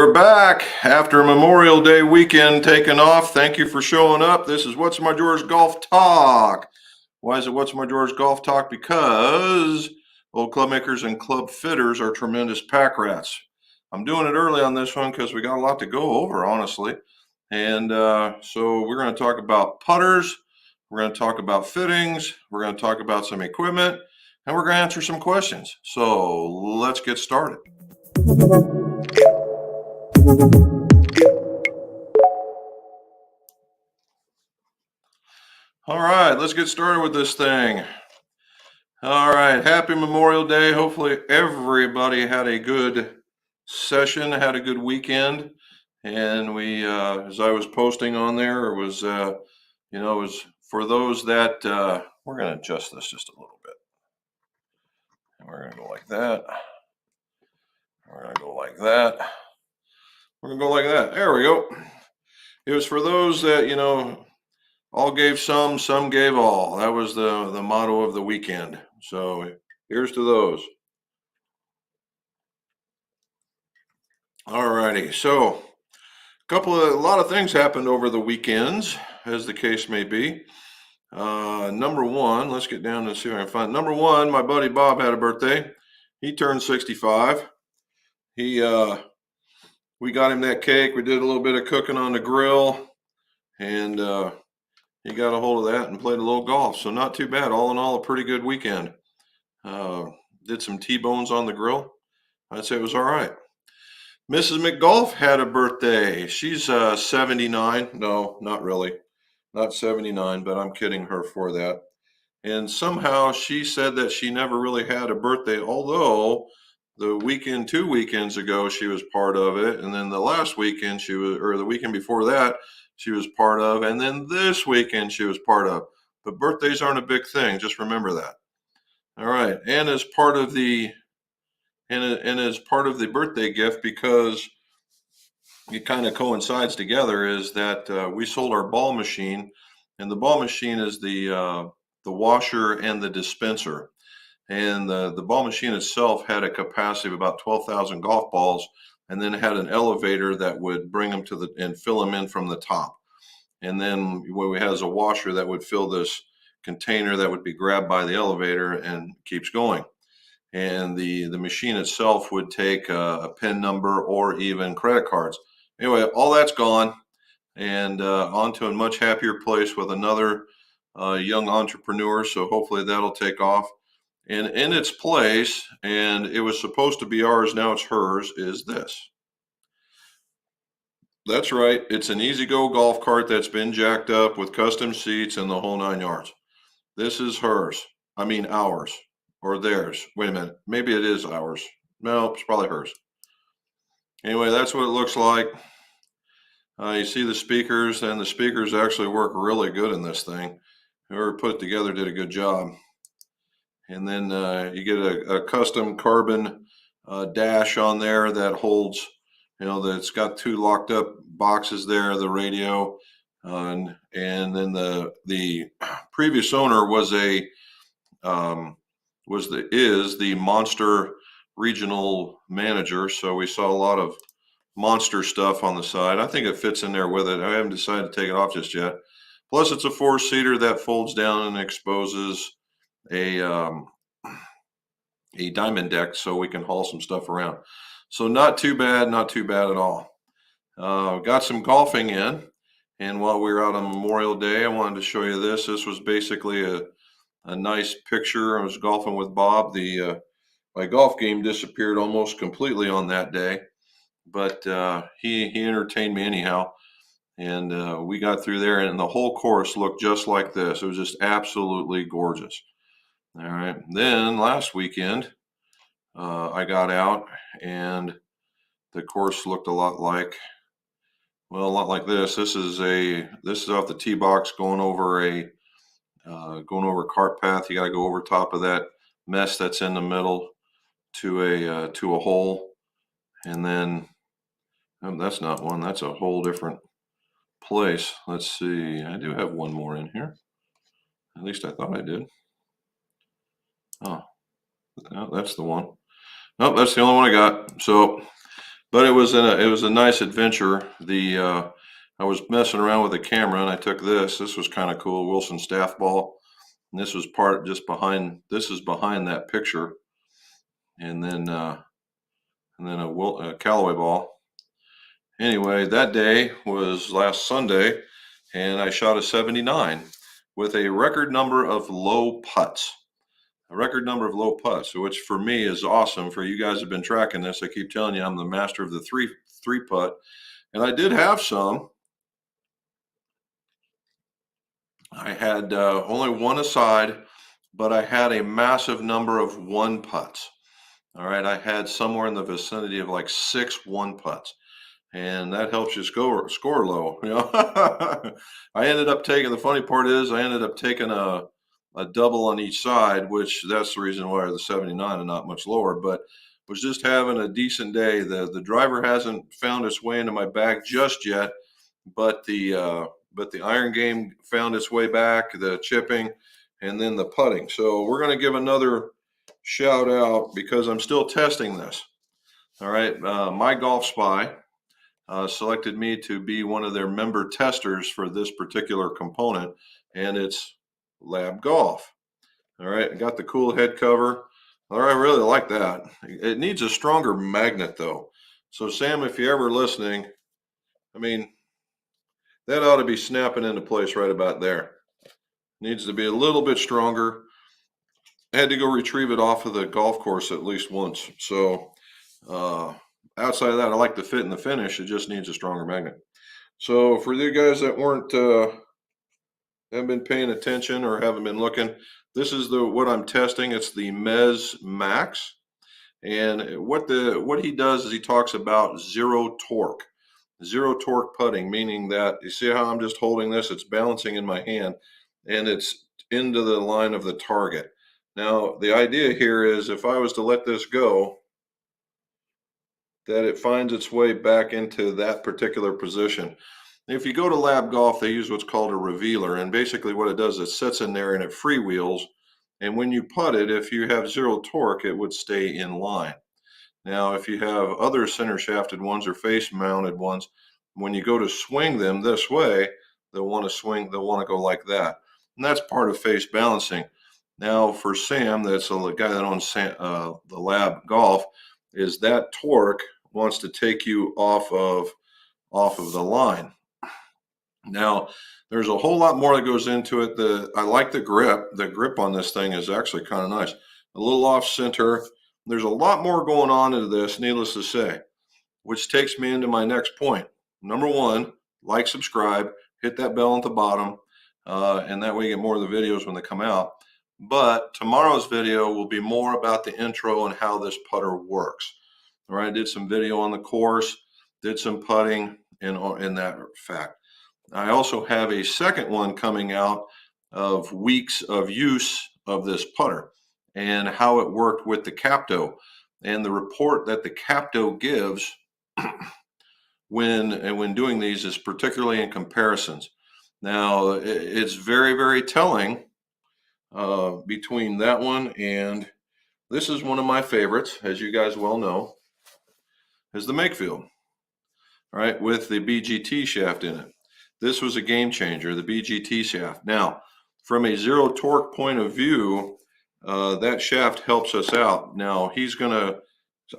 We're back after Memorial Day weekend taking off. Thank you for showing up. This is What's My Drawers Golf Talk. Why is it What's My Drawers Golf Talk? Because old club makers and club fitters are tremendous pack rats. I'm doing it early on this one because we got a lot to go over, honestly. And so we're going to talk about putters. We're going to talk about fittings. We're going to talk about some equipment. And we're going to answer some questions. So let's get started. All right, let's get started with this thing. All right, happy Memorial Day. Hopefully everybody had a good session, had a good weekend. And we, as I was posting on there, it was, it was for those that, we're going to adjust this just a little bit. And we're going to go like that. We're going to go like that. We're going to go like that. There we go. It was for those that, all gave some gave all. That was the motto of the weekend. So here's to those. All righty. So a lot of things happened over the weekends, as the case may be. Number one, let's get down and see if I can find. Number one, my buddy Bob had a birthday. He turned 65. We got him that cake. We did a little bit of cooking on the grill, and he got a hold of that and played a little golf. So not too bad. All in all, a pretty good weekend. Did some T-bones on the grill. I'd say it was all right. Mrs. McGolf had a birthday. She's 79. No, not really. Not 79, but I'm kidding her for that. And somehow she said that she never really had a birthday, although the weekend, 2 weekends ago, she was part of it. And then the last weekend or the weekend before that, she was part of. And then this weekend she was part of. But birthdays aren't a big thing. Just remember that. All right. And as part of the birthday gift, because it kind of coincides together, is that we sold our ball machine, and the ball machine is the washer and the dispenser. And the ball machine itself had a capacity of about 12,000 golf balls, and then had an elevator that would bring them and fill them in from the top. And then what we had is a washer that would fill this container that would be grabbed by the elevator and keeps going. And the machine itself would take a PIN number or even credit cards. Anyway, all that's gone, and on to a much happier place with another young entrepreneur. So hopefully that'll take off. And in its place, and it was supposed to be ours, now it's hers, is this. That's right. It's an E-Z-GO golf cart that's been jacked up with custom seats and the whole 9 yards. This is hers. I mean ours. Or theirs. Wait a minute. Maybe it is ours. No, it's probably hers. Anyway, that's what it looks like. You see the speakers, and the speakers actually work really good in this thing. Whoever put it together did a good job. And then you get a custom carbon dash on there that holds, that's got 2 locked up boxes there, the radio. And then the previous owner was the Monster regional manager. So we saw a lot of Monster stuff on the side. I think it fits in there with it. I haven't decided to take it off just yet. Plus, it's a 4-seater that folds down and exposes a diamond deck, so we can haul some stuff around. So not too bad at all. Got some golfing in, and while we were out on Memorial Day, I wanted to show you this. This was basically a nice picture. I was golfing with Bob. My golf game disappeared almost completely on that day, but he entertained me anyhow. And we got through there, and the whole course looked just like this. It was just absolutely gorgeous. All right. Then last weekend, I got out, and the course looked a lot like this. This is off the tee box going over a cart path. You got to go over top of that mess that's in the middle to a hole, and then that's not one. That's a whole different place. Let's see. I do have one more in here. At least I thought I did. Oh, no, that's the one. Nope, that's the only one I got. So But it was a nice adventure. I was messing around with the camera and I took this. This was kind of cool. Wilson Staff Ball. And this was part just behind. This is behind that picture, and then a Callaway ball. Anyway, that day was last Sunday, and I shot a 79 with a record number of low putts. A record number of low putts, which for me is awesome. For you guys who have been tracking this, I keep telling you I'm the master of the three putt, and I did have some. I had only one aside, but I had a massive number of one putts. All right, I had somewhere in the vicinity of like 6 one putts, and that helps you score low. You know, I ended up taking. The funny part is, I ended up taking a double on each side, which that's the reason why the 79 and not much lower. But was just having a decent day. The driver hasn't found its way into my bag just yet, but the iron game found its way back, the chipping, and then the putting. So we're going to give another shout out because I'm still testing this. All right, My Golf Spy selected me to be one of their member testers for this particular component, and it's Lab Golf. All right, I got the cool head cover. All right, I really like that. It needs a stronger magnet though. So Sam, if you're ever listening, I mean, that ought to be snapping into place right about there. Needs to be a little bit stronger. I had to go retrieve it off of the golf course at least once. So outside of that, I like the fit and the finish. It just needs a stronger magnet. So for you guys that haven't been paying attention or haven't been looking, this is what I'm testing. It's the Mez Max, and what he does is he talks about zero torque putting, meaning that you see how I'm just holding this, it's balancing in my hand and it's into the line of the target. Now the idea here is if I was to let this go, that it finds its way back into that particular position. If you go to Lab Golf, they use what's called a revealer, and basically what it does is it sits in there and it freewheels, and when you putt it, if you have zero torque, it would stay in line. Now, if you have other center shafted ones or face mounted ones, when you go to swing them this way, they'll want to go like that. And that's part of face balancing. Now, for Sam, that's the guy that owns the Lab Golf, is that torque wants to take you off of the line. Now, there's a whole lot more that goes into it. I like the grip. The grip on this thing is actually kind of nice. A little off center. There's a lot more going on into this, needless to say, which takes me into my next point. Number one, like, subscribe, hit that bell at the bottom, and that way you get more of the videos when they come out. But tomorrow's video will be more about the intro and how this putter works. All right, I did some video on the course, did some putting in that fact. I also have a second one coming out of weeks of use of this putter and how it worked with the Capto and the report that the Capto gives when doing these is particularly in comparisons. Now, it's very, very telling between that one and this is one of my favorites, as you guys well know, is the Makefield, all right, with the BGT shaft in it. This was a game changer, the BGT shaft. Now, from a zero torque point of view, that shaft helps us out. Now,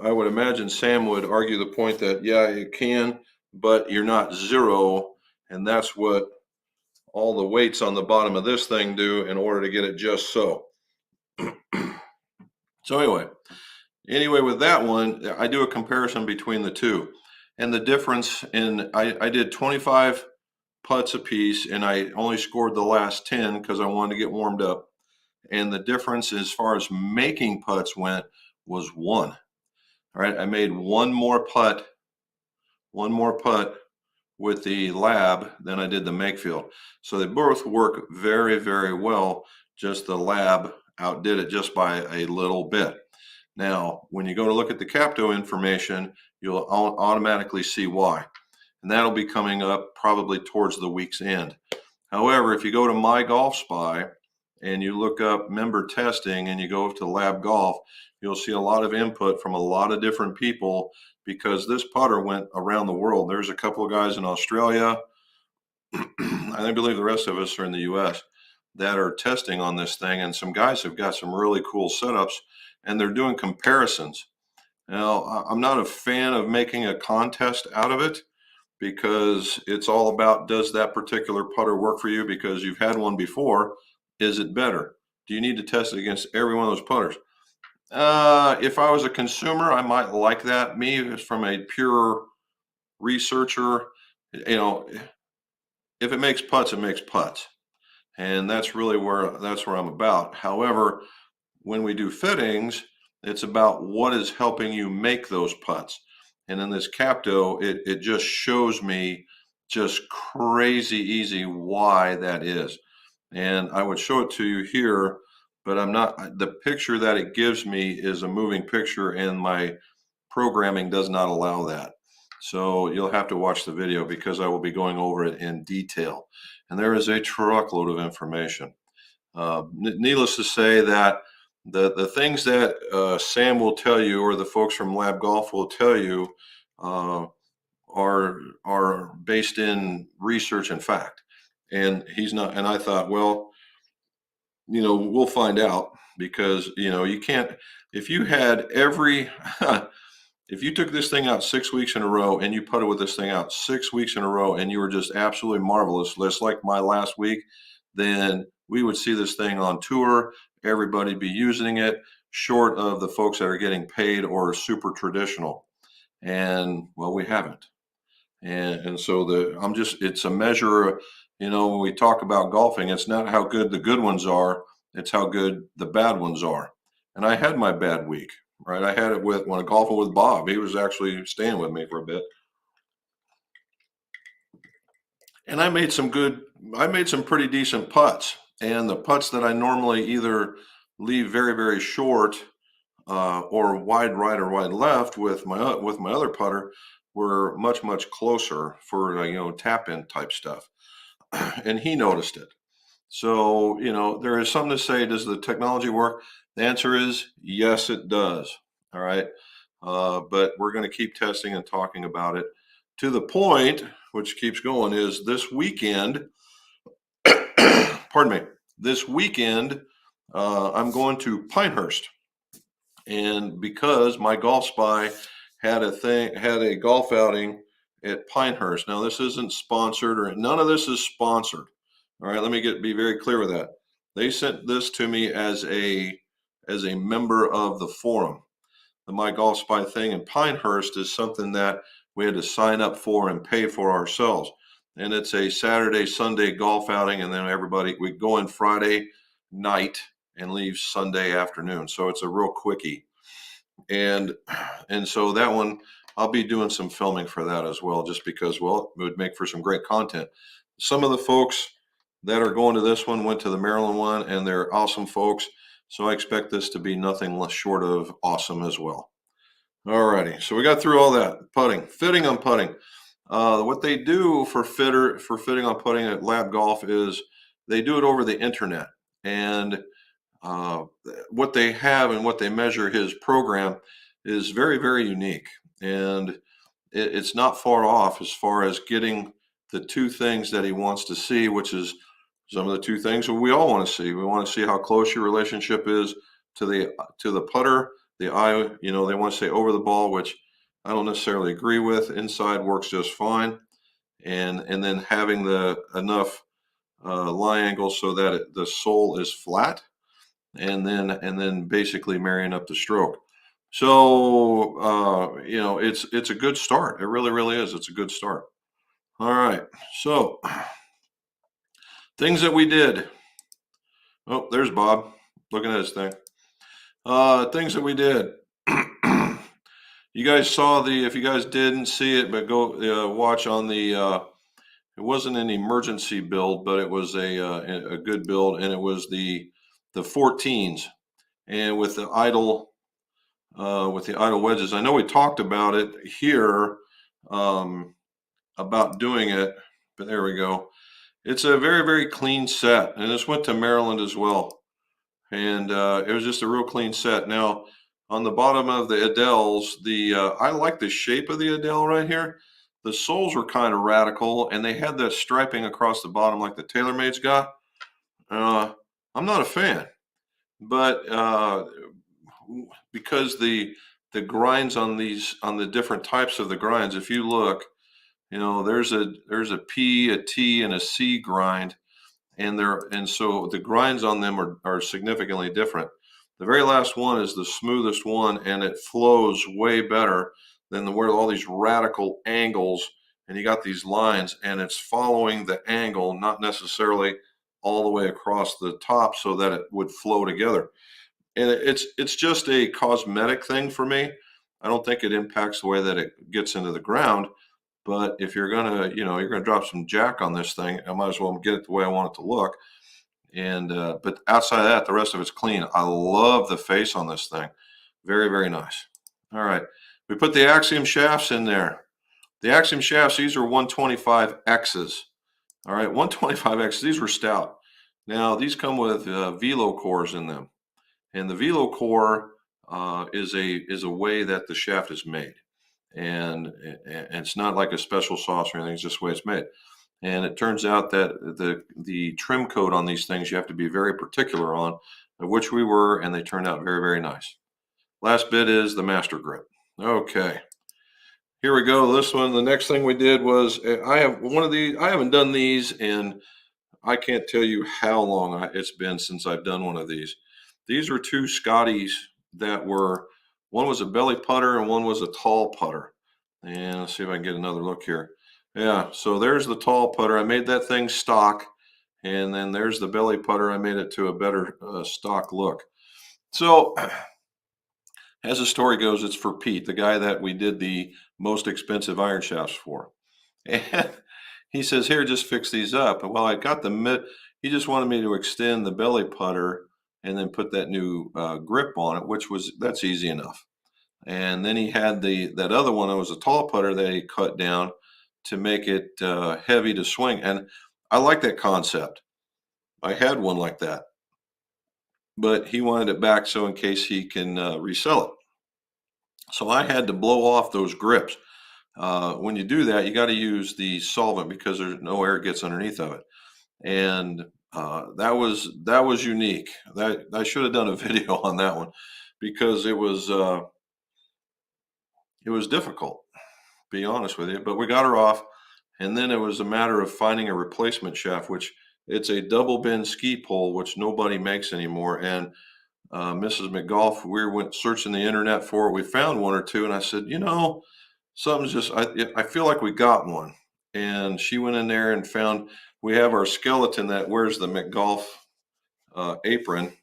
I would imagine Sam would argue the point that, yeah, you can, but you're not zero, and that's what all the weights on the bottom of this thing do in order to get it just so. So anyway, with that one, I do a comparison between the two. And the difference I did 25 putts a piece, and I only scored the last 10 because I wanted to get warmed up. And the difference as far as making putts went was 1. All right, I made one more putt with the Lab than I did the Makefield. So they both work very, very well. Just the Lab outdid it just by a little bit. Now, when you go to look at the Capto information, you'll automatically see why. And that'll be coming up probably towards the week's end. However, if you go to My Golf Spy and you look up member testing and you go to Lab Golf, you'll see a lot of input from a lot of different people because this putter went around the world. There's a couple of guys in Australia. I believe the rest of us are in the US that are testing on this thing, and some guys have got some really cool setups and they're doing comparisons. Now, I'm not a fan of making a contest out of it because it's all about, does that particular putter work for you because you've had one before? Is it better? Do you need to test it against every one of those putters? If I was a consumer, I might like that. Me, from a pure researcher, you know, if it makes putts, it makes putts. And that's really where I'm about. However, when we do fittings, it's about what is helping you make those putts. And in this Capto, it just shows me just crazy easy why that is. And I would show it to you here, but the picture that it gives me is a moving picture and my programming does not allow that. So you'll have to watch the video because I will be going over it in detail. And there is a truckload of information. Needless to say that the things that Sam will tell you or the folks from Lab Golf will tell you uh, are based in research and fact. And he's not. And I thought, well, we'll find out because you can't. If you had every if you took this thing out 6 weeks in a row and you putted with this thing out 6 weeks in a row and you were just absolutely marvelous, just like my last week, then we would see this thing on tour. Everybody be using it, short of the folks that are getting paid or super traditional. And well, we haven't. And so it's a measure, when we talk about golfing, it's not how good the good ones are, it's how good the bad ones are. And I had my bad week, right? I had it when I golfing with Bob. He was actually staying with me for a bit. And I made some pretty decent putts. And the putts that I normally either leave very, very short or wide right or wide left with my other putter were much, much closer for tap in type stuff. And he noticed it. So, there is something to say, does the technology work? The answer is yes, it does. All right. But we're going to keep testing and talking about it to the point, which keeps going, is this weekend, pardon me, this weekend, I'm going to Pinehurst. And because my Golf Spy had a golf outing at Pinehurst. Now, this isn't sponsored or none of this is sponsored. All right, let me be very clear with that. They sent this to me as a member of the forum. The My Golf Spy thing in Pinehurst is something that we had to sign up for and pay for ourselves. And it's a Saturday, Sunday golf outing, and then we go in Friday night and leave Sunday afternoon. So it's a real quickie. And so that one, I'll be doing some filming for that as well, just because, well, it would make for some great content. Some of the folks that are going to this one went to the Maryland one, and they're awesome folks. So I expect this to be nothing less short of awesome as well. All righty. So we got through all that. Fitting on putting. What they do for fitting on putting at Lab Golf is they do it over the internet. And what they have and what they measure, his program is very, very unique. And it's not far off as far as getting the two things that he wants to see, which is some of the two things that we all want to see. We want to see how close your relationship is to the putter, the eye. They want to say over the ball, which I don't necessarily agree with. Inside works just fine, and then having the enough lie angle so that the sole is flat, and then basically marrying up the stroke. So it's a good start. It really, really is. It's a good start. All right. So things that we did. Oh, there's Bob looking at his thing. Things that we did. You guys saw if you guys didn't see it, but go watch on the, it wasn't an emergency build, but it was a good build, and it was the 14s, and with the idle wedges. I know we talked about it here, about doing it, but there we go. It's a very, very clean set, and this went to Maryland as well. And it was just a real clean set. Now, on the bottom of the Adels, I like the shape of the Adele right here. The soles were kind of radical, and they had that striping across the bottom like the TaylorMade's got. Uh, I'm not a fan, but because the grinds on the different types of the grinds, if you look, there's a P, a T, and a C grind, and so the grinds on them are significantly different. The very last one is the smoothest one, and it flows way better than where all these radical angles, and you got these lines, and it's following the angle, not necessarily all the way across the top so that it would flow together. And it's just a cosmetic thing for me. I don't think it impacts the way that it gets into the ground. But if you're gonna drop some jack on this thing, I might as well get it the way I want it to look. And but outside of that, the rest of it's clean. I love the face on this thing. Very, very nice. All right. We put the Axiom shafts in there. The Axiom shafts, these are 125Xs. All right, 125X, these were stout. Now, these come with velo cores in them. And the velo core is a way that the shaft is made. And it's not like a special sauce or anything, it's just the way it's made. And it turns out that the trim code on these things you have to be very particular on, which we were, and they turned out very, very nice. Last bit is the master grip. Okay, here we go. This one, the next thing we did was I have one of these. I haven't done these in, I can't tell you how long it's been since I've done one of these. These are two Scotties that were, one was a belly putter and one was a tall putter. And let's see if I can get another look here. Yeah, so there's the tall putter. I made that thing stock. And then there's the belly putter. I made it to a better stock look. So as the story goes, it's for Pete, the guy that we did the most expensive iron shafts for. And he says, here, just fix these up. And while I got he just wanted me to extend the belly putter and then put that new grip on it, that's easy enough. And then he had that other one that was a tall putter that he cut down to make it heavy to swing. And I like that concept. I had one like that, but he wanted it back so in case he can resell it. So I had to blow off those grips. When you do that, you got to use the solvent because there's no air gets underneath of it. And that was unique. That I should have done a video on that one because it was difficult, to be honest with you. But we got her off, and then it was a matter of finding a replacement shaft, which it's a double bend ski pole, which nobody makes anymore. And Mrs. McGolf, we went searching the internet for it. We found one or two, and I said, something's just, I feel like we got one. And she went in there and found, we have our skeleton that wears the McGolf apron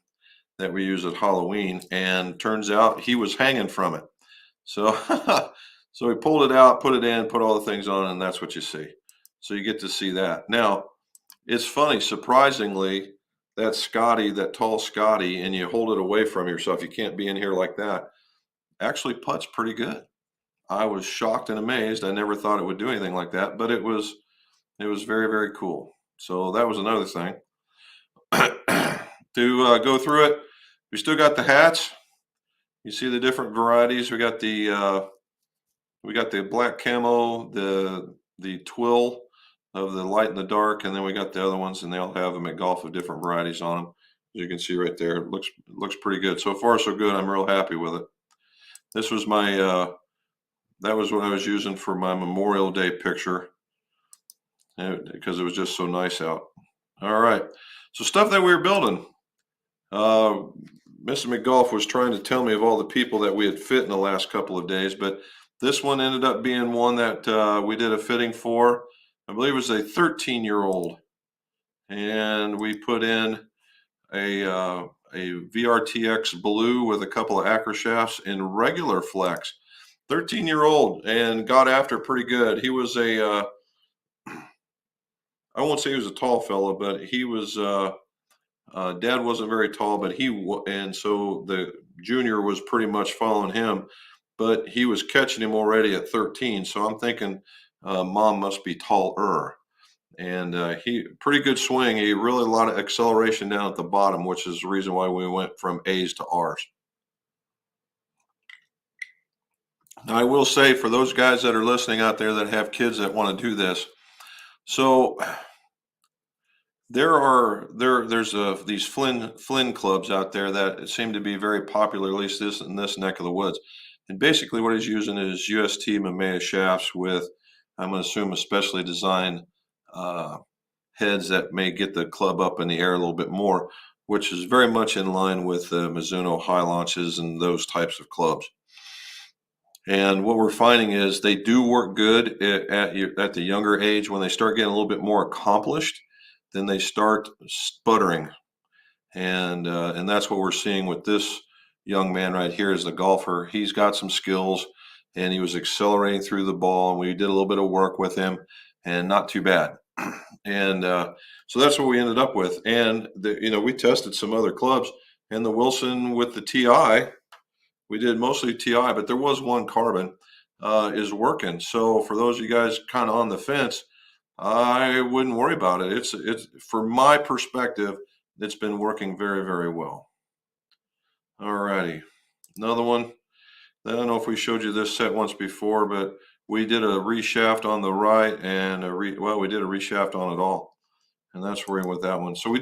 that we use at Halloween. And turns out he was hanging from it. So, so we pulled it out, put it in, put all the things on, and that's what you see. So you get to see that. Now, it's funny, surprisingly, that tall Scotty, and you hold it away from yourself, you can't be in here like that, actually putts pretty good. I was shocked and amazed. I never thought it would do anything like that, but it was very, very cool. So that was another thing. To go through it, we still got the hats. You see the different varieties. We got the black camo, the twill of the light and the dark, and then we got the other ones, and they all have a McGolf of different varieties on them. As you can see right there, it looks pretty good. So far, so good. I'm real happy with it. This was that was what I was using for my Memorial Day picture because it was just so nice out. All right, so stuff that we were building. Mr. McGolf was trying to tell me of all the people that we had fit in the last couple of days, but this one ended up being one that we did a fitting for. I believe it was a 13-year-old, and we put in a VRTX blue with a couple of Acro shafts in regular flex. 13-year-old, and got after pretty good. He was I won't say he was a tall fella, but he was. Dad wasn't very tall, but and so the junior was pretty much following him, but he was catching him already at 13. So I'm thinking, mom must be taller. and he pretty good swing. He really a lot of acceleration down at the bottom, which is the reason why we went from A's to R's. Now, I will say for those guys that are listening out there that have kids that want to do this, so there's these Flynn clubs out there that seem to be very popular, at least this in this neck of the woods. And basically, what he's using is UST Mamiya shafts with, I'm going to assume, a specially designed heads that may get the club up in the air a little bit more, which is very much in line with the Mizuno high launches and those types of clubs. And what we're finding is they do work good at the younger age. When they start getting a little bit more accomplished, then they start sputtering, and that's what we're seeing with this young man right here. Is the golfer. He's got some skills, and he was accelerating through the ball, and we did a little bit of work with him, and not too bad. And so that's what we ended up with. And we tested some other clubs, and the Wilson with the TI. We did mostly TI, but there was one carbon is working. So for those of you guys kind of on the fence, I wouldn't worry about it. It's from my perspective, it's been working very, very well. All righty. Another one. I don't know if we showed you this set once before, but we did a reshaft on the right and we did a reshaft on it all. And that's where we went with that one. So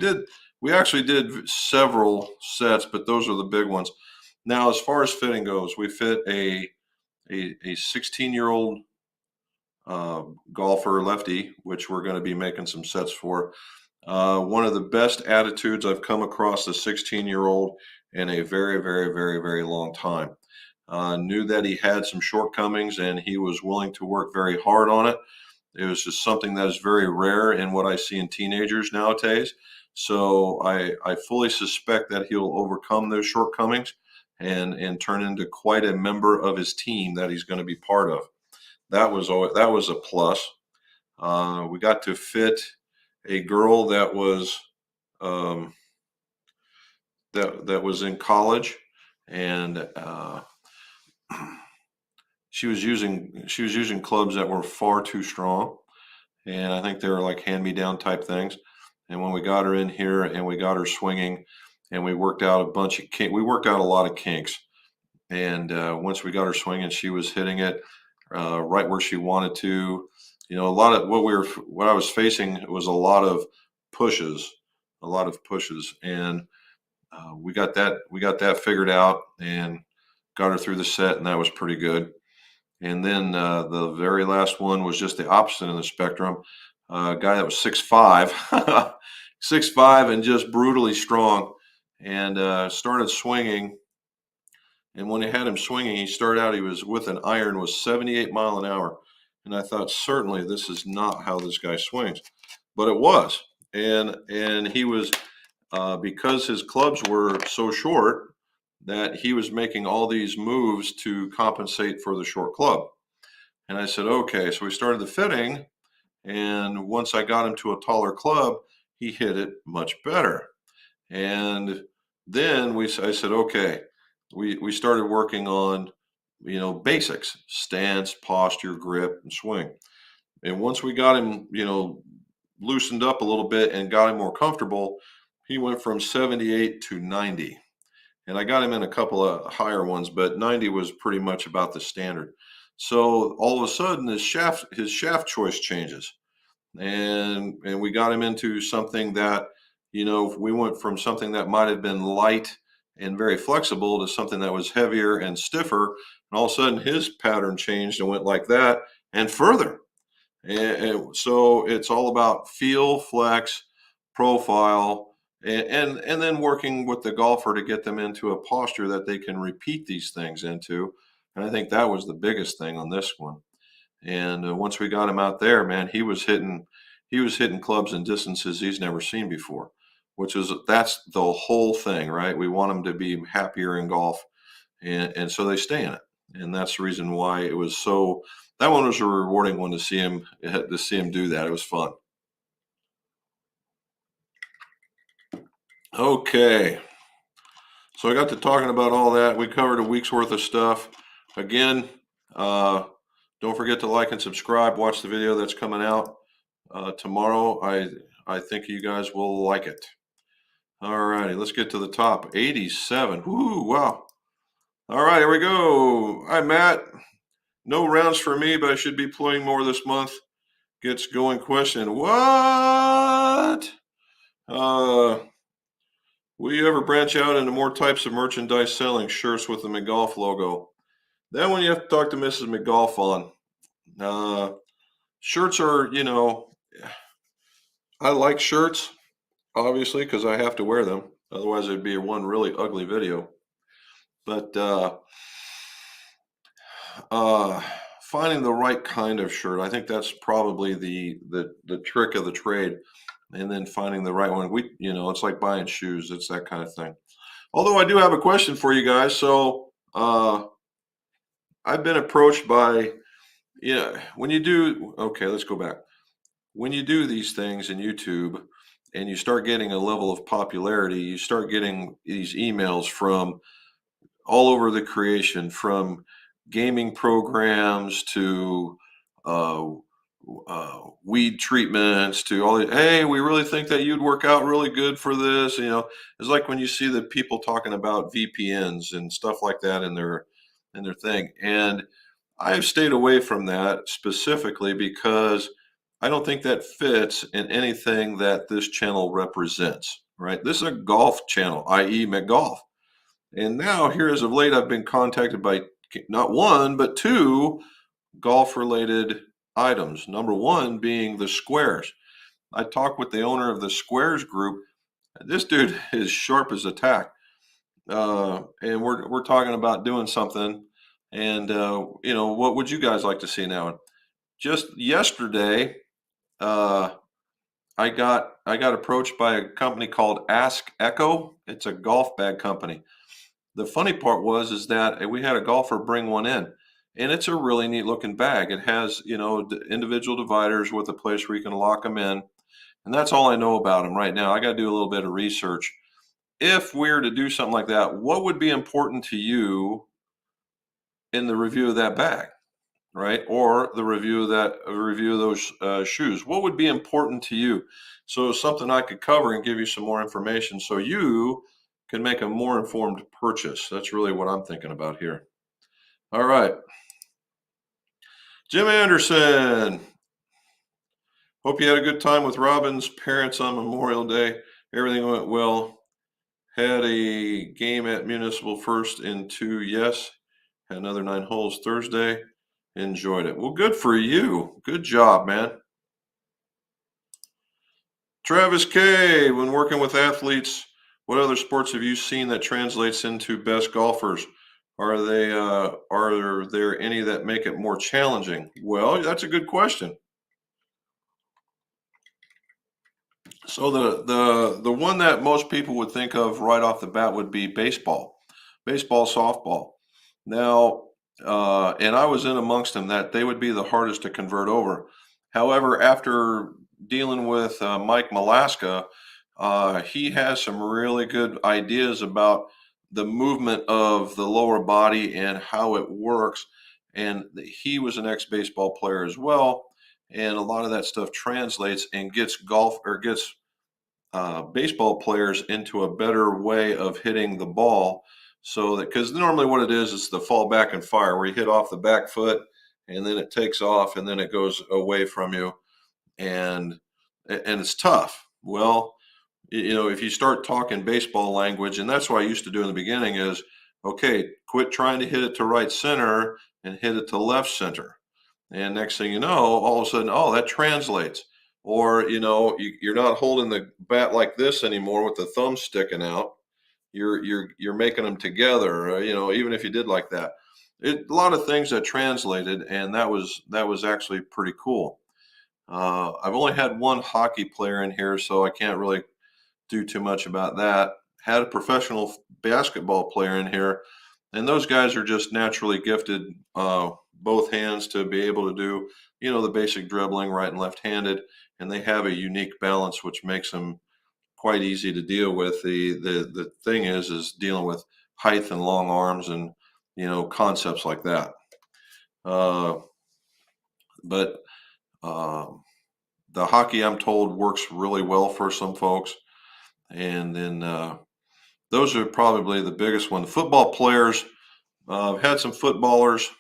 we actually did several sets, but those are the big ones. Now, as far as fitting goes, we fit a 16-year-old golfer lefty, which we're going to be making some sets for. One of the best attitudes I've come across a 16-year-old in a very, very, very, very long time. Knew that he had some shortcomings and he was willing to work very hard on it. It was just something that is very rare in what I see in teenagers nowadays. So I fully suspect that he'll overcome those shortcomings and turn into quite a member of his team that he's going to be part of. That was a plus. We got to fit a girl that was that was in college, and she was using clubs that were far too strong, and I think they were like hand-me-down type things. And when we got her in here and we got her swinging, and we worked out a lot of kinks. And once we got her swinging, she was hitting it right where she wanted to. A lot of what I was facing was a lot of pushes, and we got that figured out and got her through the set, and that was pretty good. And then the very last one was just the opposite of the spectrum. A guy that was 6'5", 6'5", and just brutally strong, and started swinging. And when I had him swinging, he started out, he was with an iron, was 78 mile an hour. And I thought, certainly this is not how this guy swings. But it was. And he was, because his clubs were so short, that he was making all these moves to compensate for the short club. And I said, okay. So we started the fitting. And once I got him to a taller club, he hit it much better. And then I said, okay. We started working on, basics, stance, posture, grip, and swing. And once we got him, loosened up a little bit and got him more comfortable, he went from 78 to 90. And I got him in a couple of higher ones, but 90 was pretty much about the standard. So all of a sudden, his shaft choice changes. And we got him into something that, we went from something that might have been light and very flexible to something that was heavier and stiffer. And all of a sudden his pattern changed and went like that and further. And so it's all about feel, flex, profile, and then working with the golfer to get them into a posture that they can repeat these things into. And I think that was the biggest thing on this one. And once we got him out there, man, he was hitting clubs and distances he's never seen before. That's the whole thing, right? We want them to be happier in golf, and so they stay in it, and that's the reason why it was so. That one was a rewarding one to see him do that. It was fun. Okay, so I got to talking about all that. We covered a week's worth of stuff. Again, don't forget to like and subscribe. Watch the video that's coming out. tomorrow. I think you guys will like it. All righty, let's get to the top. 87. Woo, wow. All right, here we go. Hi, Matt. No rounds for me, but I should be playing more this month. Gets going question. What? Will you ever branch out into more types of merchandise selling shirts with the McGolf logo? That one you have to talk to Mrs. McGolf on. Shirts are, I like shirts, obviously, because I have to wear them. Otherwise, it'd be one really ugly video. But finding the right kind of shirt, I think that's probably the trick of the trade. And then finding the right one. It's like buying shoes. It's that kind of thing. Although I do have a question for you guys. So I've been approached by, okay, let's go back. When you do these things in YouTube and you start getting a level of popularity, you start getting these emails from all over the creation, from gaming programs to weed treatments to all the, hey, we really think that you'd work out really good for this. It's like when you see the people talking about VPNs and stuff like that in their thing. And I've stayed away from that specifically because I don't think that fits in anything that this channel represents, right? This is a golf channel, i.e. McGolf. And now, here as of late, I've been contacted by not one, but two golf related items. Number one being the Squares. I talked with the owner of the Squares group. This dude is sharp as a tack. And we're talking about doing something. And, what would you guys like to see now? Just yesterday, I got approached by a company called Ask Echo. It's a golf bag company. The funny part is that we had a golfer bring one in, and it's a really neat looking bag. It has, individual dividers with a place where you can lock them in. And that's all I know about them right now. I got to do a little bit of research. If we were to do something like that, what would be important to you in the review of that bag, right? Or the review of those shoes? What would be important to you? So something I could cover and give you some more information so you can make a more informed purchase. That's really what I'm thinking about here. All right. Jim Anderson. Hope you had a good time with Robin's parents on Memorial Day. Everything went well. Had a game at Municipal first in 2. Yes. Had another 9 holes Thursday. Enjoyed it. Well, good for you. Good job, man. Travis K. When working with athletes, what other sports have you seen that translates into best golfers? Are there any that make it more challenging? Well, that's a good question. So the one that most people would think of right off the bat would be baseball, softball. Now, and I was in amongst them, that they would be the hardest to convert over. However, after dealing with Mike Malaska, he has some really good ideas about the movement of the lower body and how it works. And he was an ex-baseball player as well. And a lot of that stuff translates and gets baseball players into a better way of hitting the ball. So that, because normally what it is the fall back and fire, where you hit off the back foot and then it takes off and then it goes away from you, and it's tough. Well, if you start talking baseball language, and that's what I used to do in the beginning, is okay, quit trying to hit it to right center and hit it to left center. And next thing you know, all of a sudden, oh, that translates. Or, you're not holding the bat like this anymore with the thumb sticking out. You're making them together, even if you did like that. A lot of things that translated, and that was actually pretty cool. I've only had one hockey player in here, so I can't really do too much about that. Had a professional basketball player in here, and those guys are just naturally gifted, both hands to be able to do, the basic dribbling, right and left-handed, and they have a unique balance which makes them quite easy to deal with. The thing is dealing with height and long arms and concepts like that. But The hockey, I'm told, works really well for some folks. And then those are probably the biggest one. Football players, I've had some footballers,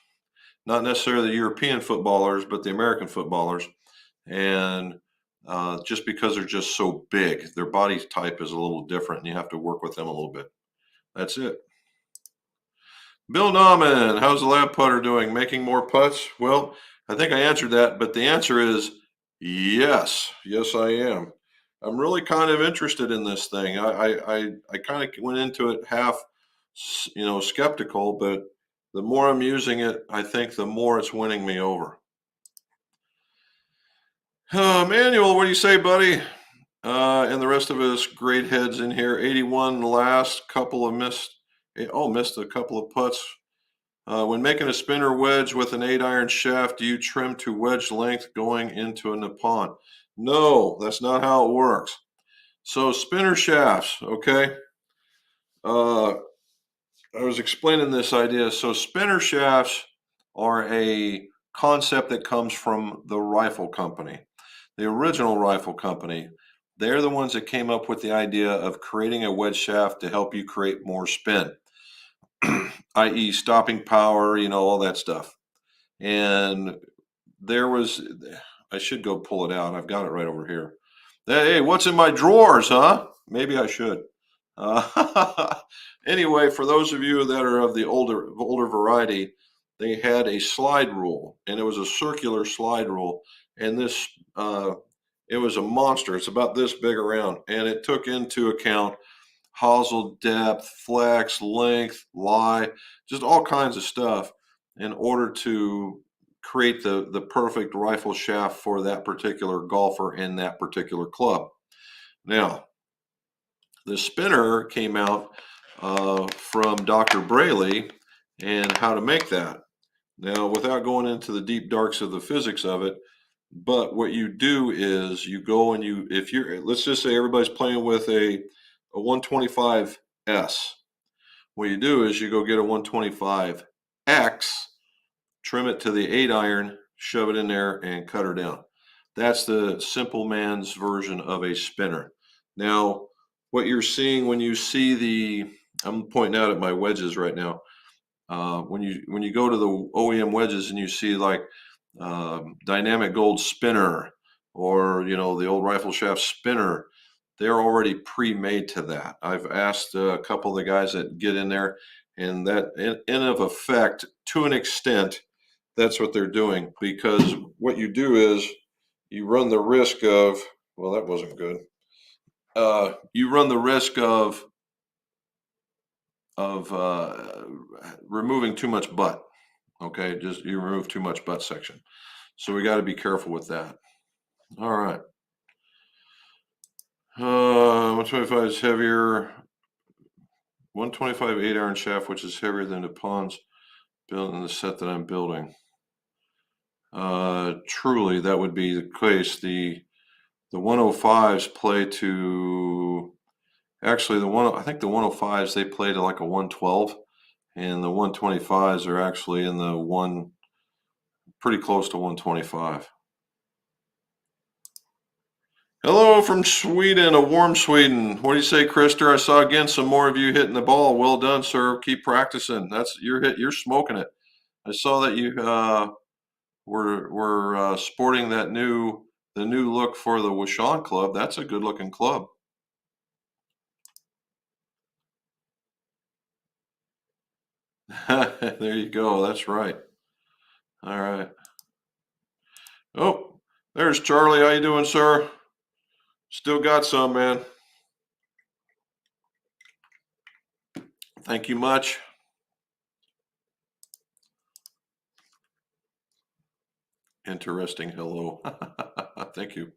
not necessarily the European footballers, but the American footballers. And just because they're just so big, their body type is a little different, and you have to work with them a little bit. That's it. Bill Nauman, how's the lab putter doing? Making more putts? Well, I think I answered that, but the answer is yes. Yes, I am. I'm really kind of interested in this thing. I kind of went into it half, skeptical, but the more I'm using it, I think the more it's winning me over. Manuel, what do you say, buddy? And the rest of us great heads in here. 81 last, couple of missed a couple of putts. When making a spinner wedge with an 8-iron shaft, do you trim to wedge length going into a Nippon? No, that's not how it works. So spinner shafts, okay? I was explaining this idea. So spinner shafts are a concept that comes from the rifle company, the original rifle company. They're the ones that came up with the idea of creating a wedge shaft to help you create more spin, i.e. stopping power, all that stuff. And I should go pull it out. I've got it right over here. Hey, what's in my drawers, huh? Maybe I should. Anyway, for those of you that are of the older variety, they had a slide rule, and it was a circular slide rule. And this, it was a monster. It's about this big around, and it took into account hosel depth, flex, length, lie, just all kinds of stuff in order to create the perfect rifle shaft for that particular golfer in that particular club. Now, the spinner came out from Dr. Brayley and how to make that. Now, without going into the deep darks of the physics of it, but what you do is you go and let's just say everybody's playing with a 125S. What you do is you go get a 125X, trim it to the 8-iron, shove it in there, and cut her down. That's the simple man's version of a spinner. Now, what you're seeing when you see I'm pointing out at my wedges right now. When you go to the OEM wedges and you see like Dynamic Gold spinner or the old rifle shaft spinner, they're already pre-made to that. I've asked a couple of the guys that get in there, and that in of effect, to an extent, that's what they're doing, because what you do is you run the risk of, well, that wasn't good. You run the risk of removing too much butt. Okay, just you remove too much butt section. So we got to be careful with that. All right. 125 is heavier. 125 8-iron shaft, which is heavier than the Nippons built in the set that I'm building. Truly, that would be the case. The 105s play to, actually I think the 105s, they play to like a 112, and the 125s are actually in the pretty close to 125. Hello from Sweden, a warm Sweden. What do you say, Krister? I saw again some more of you hitting the ball. Well done, sir. Keep practicing. You're smoking it. I saw that you were sporting the new look for the Washon Club. That's a good looking club. There you go. That's right. All right. Oh, there's Charlie. How you doing, sir? Still got some, man. Thank you much. Interesting. Hello. Thank you.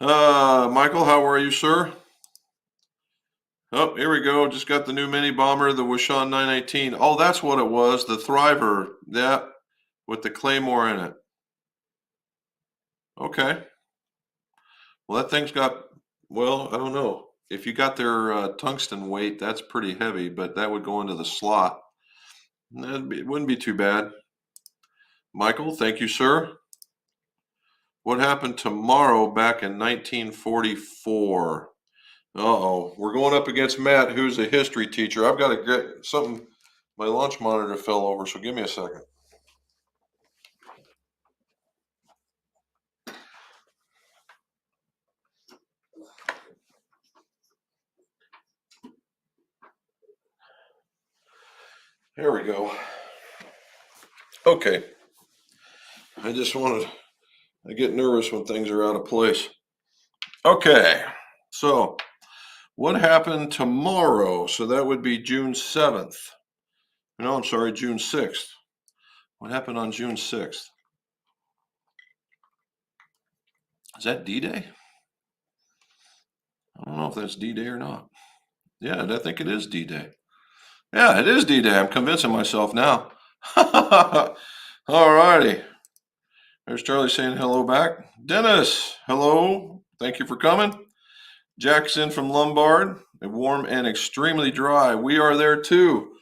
Michael, how are you, sir? Oh, here we go. Just got the new mini bomber, the Washon 918. Oh, that's what it was. The Thriver. Yeah, with the Claymore in it. Okay. Well, that thing's got, well, I don't know. If you got their tungsten weight, that's pretty heavy, but that would go into the slot. It wouldn't be too bad. Michael, thank you, sir. What happened tomorrow back in 1944? Uh-oh, we're going up against Matt, who's a history teacher. I've got to get something. My lunch monitor fell over, so give me a second. There we go. Okay. I get nervous when things are out of place. Okay. So, what happened tomorrow? So that would be June 7th. No, I'm sorry, June 6th. What happened on June 6th? Is that D-Day? I don't know if that's D-Day or not. Yeah, I think it is D-Day. Yeah, it is D-Day. I'm convincing myself now. All righty. There's Charlie saying hello back. Dennis, hello. Thank you for coming. Jackson from Lombard, warm and extremely dry. We are there too.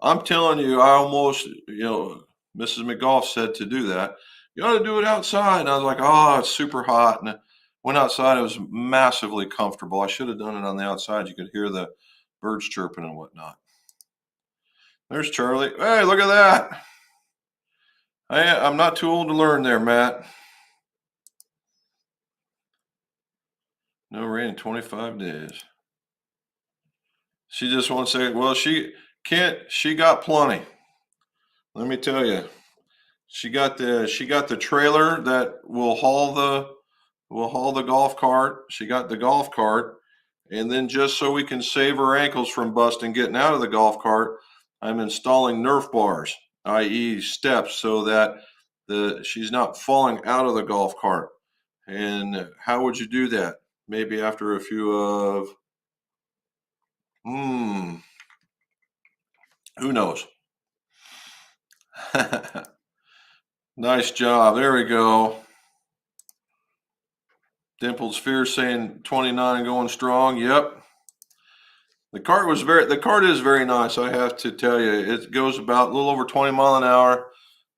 I'm telling you, I almost, Mrs. McGough said to do that. You ought to do it outside. And I was like, oh, it's super hot. And I went outside. It was massively comfortable. I should have done it on the outside. You could hear the birds chirping and whatnot. There's Charlie. Hey, look at that. I'm not too old to learn there, Matt. No rain in 25 days. She just wants to say, well, she got plenty. Let me tell you. She got the trailer that will haul the golf cart. She got the golf cart. And then just so we can save her ankles from busting getting out of the golf cart, I'm installing Nerf bars, i.e. steps, so that she's not falling out of the golf cart. And how would you do that? Maybe after a few of, who knows? Nice job. There we go. Dimples Fear saying 29 and going strong. Yep. The cart is very nice. I have to tell you, it goes about a little over 20 mile an hour.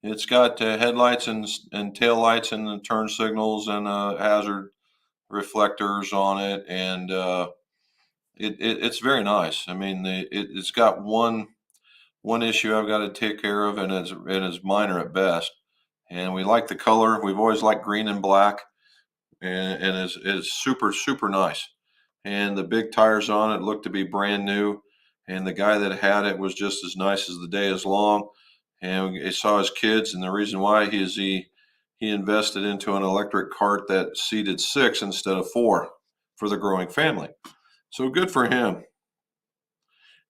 It's got headlights and tail lights and the turn signals and hazard reflectors on it, and it's very nice. I mean, it's got one issue I've got to take care of, and it's minor at best. And we like the color. We've always liked green and black, and it's super, super nice. And the big tires on it look to be brand new. And the guy that had it was just as nice as the day is long. And he saw his kids, and the reason why he invested into an electric cart that seated 6 instead of 4 for the growing family. So good for him.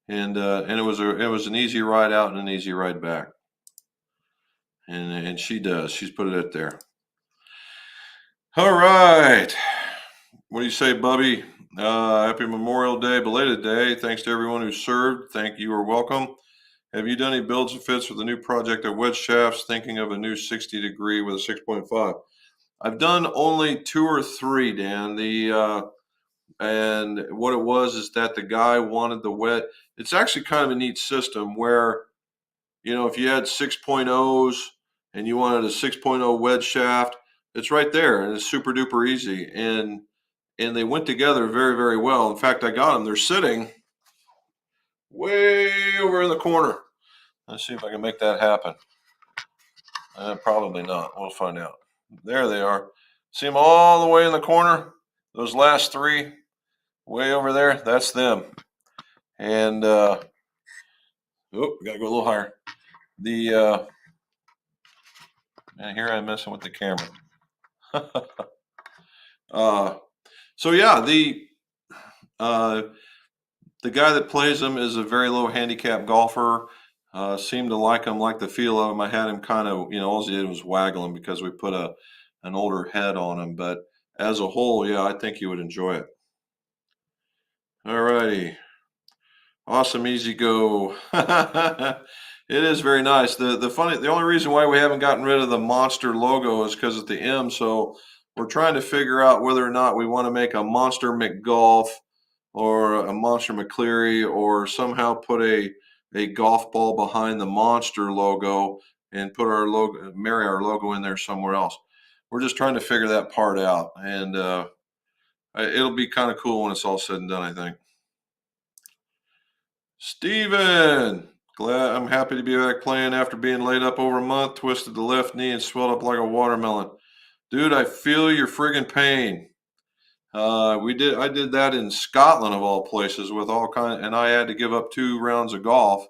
And it was an easy ride out and an easy ride back. And she's put it there. All right. What do you say, Bubby? Happy Memorial Day, belated day. Thanks to everyone who served. Thank you. You're welcome. Have you done any builds and fits for the new project at Wedge Shafts? Thinking of a new 60 degree with a 6.5. I've done only 2 or 3, Dan. And what it was is that the guy wanted the wet. It's actually kind of a neat system where, if you had 6.0s and you wanted a 6.0 wedge shaft, it's right there and it's super duper easy. And they went together very, very well. In fact, I got them. They're sitting way over in the corner. Let's see if I can make that happen. Probably not. We'll find out. There they are. See them all the way in the corner? Those last 3 way over there, that's them. And, gotta go a little higher. And here I'm messing with the camera. So yeah, the guy that plays them is a very low handicap golfer. Seemed to like the feel of him. I had him kind of, all he did was waggle him because we put an older head on him. But as a whole, yeah, I think you would enjoy it. All righty. Awesome, easy go. It is very nice. The only reason why we haven't gotten rid of the monster logo is because of the M. So we're trying to figure out whether or not we want to make a Monster McGolf or a Monster McCleary, or somehow put a golf ball behind the Monster logo and put marry our logo in there somewhere else. we're just trying to figure that part out, and it'll be kind of cool when it's all said and done, I think. Steven, I'm happy to be back playing after being laid up over a month, twisted the left knee and swelled up like a watermelon. Dude, I feel your friggin' pain. I did that in Scotland of all places with all kind, and I had to give up 2 rounds of golf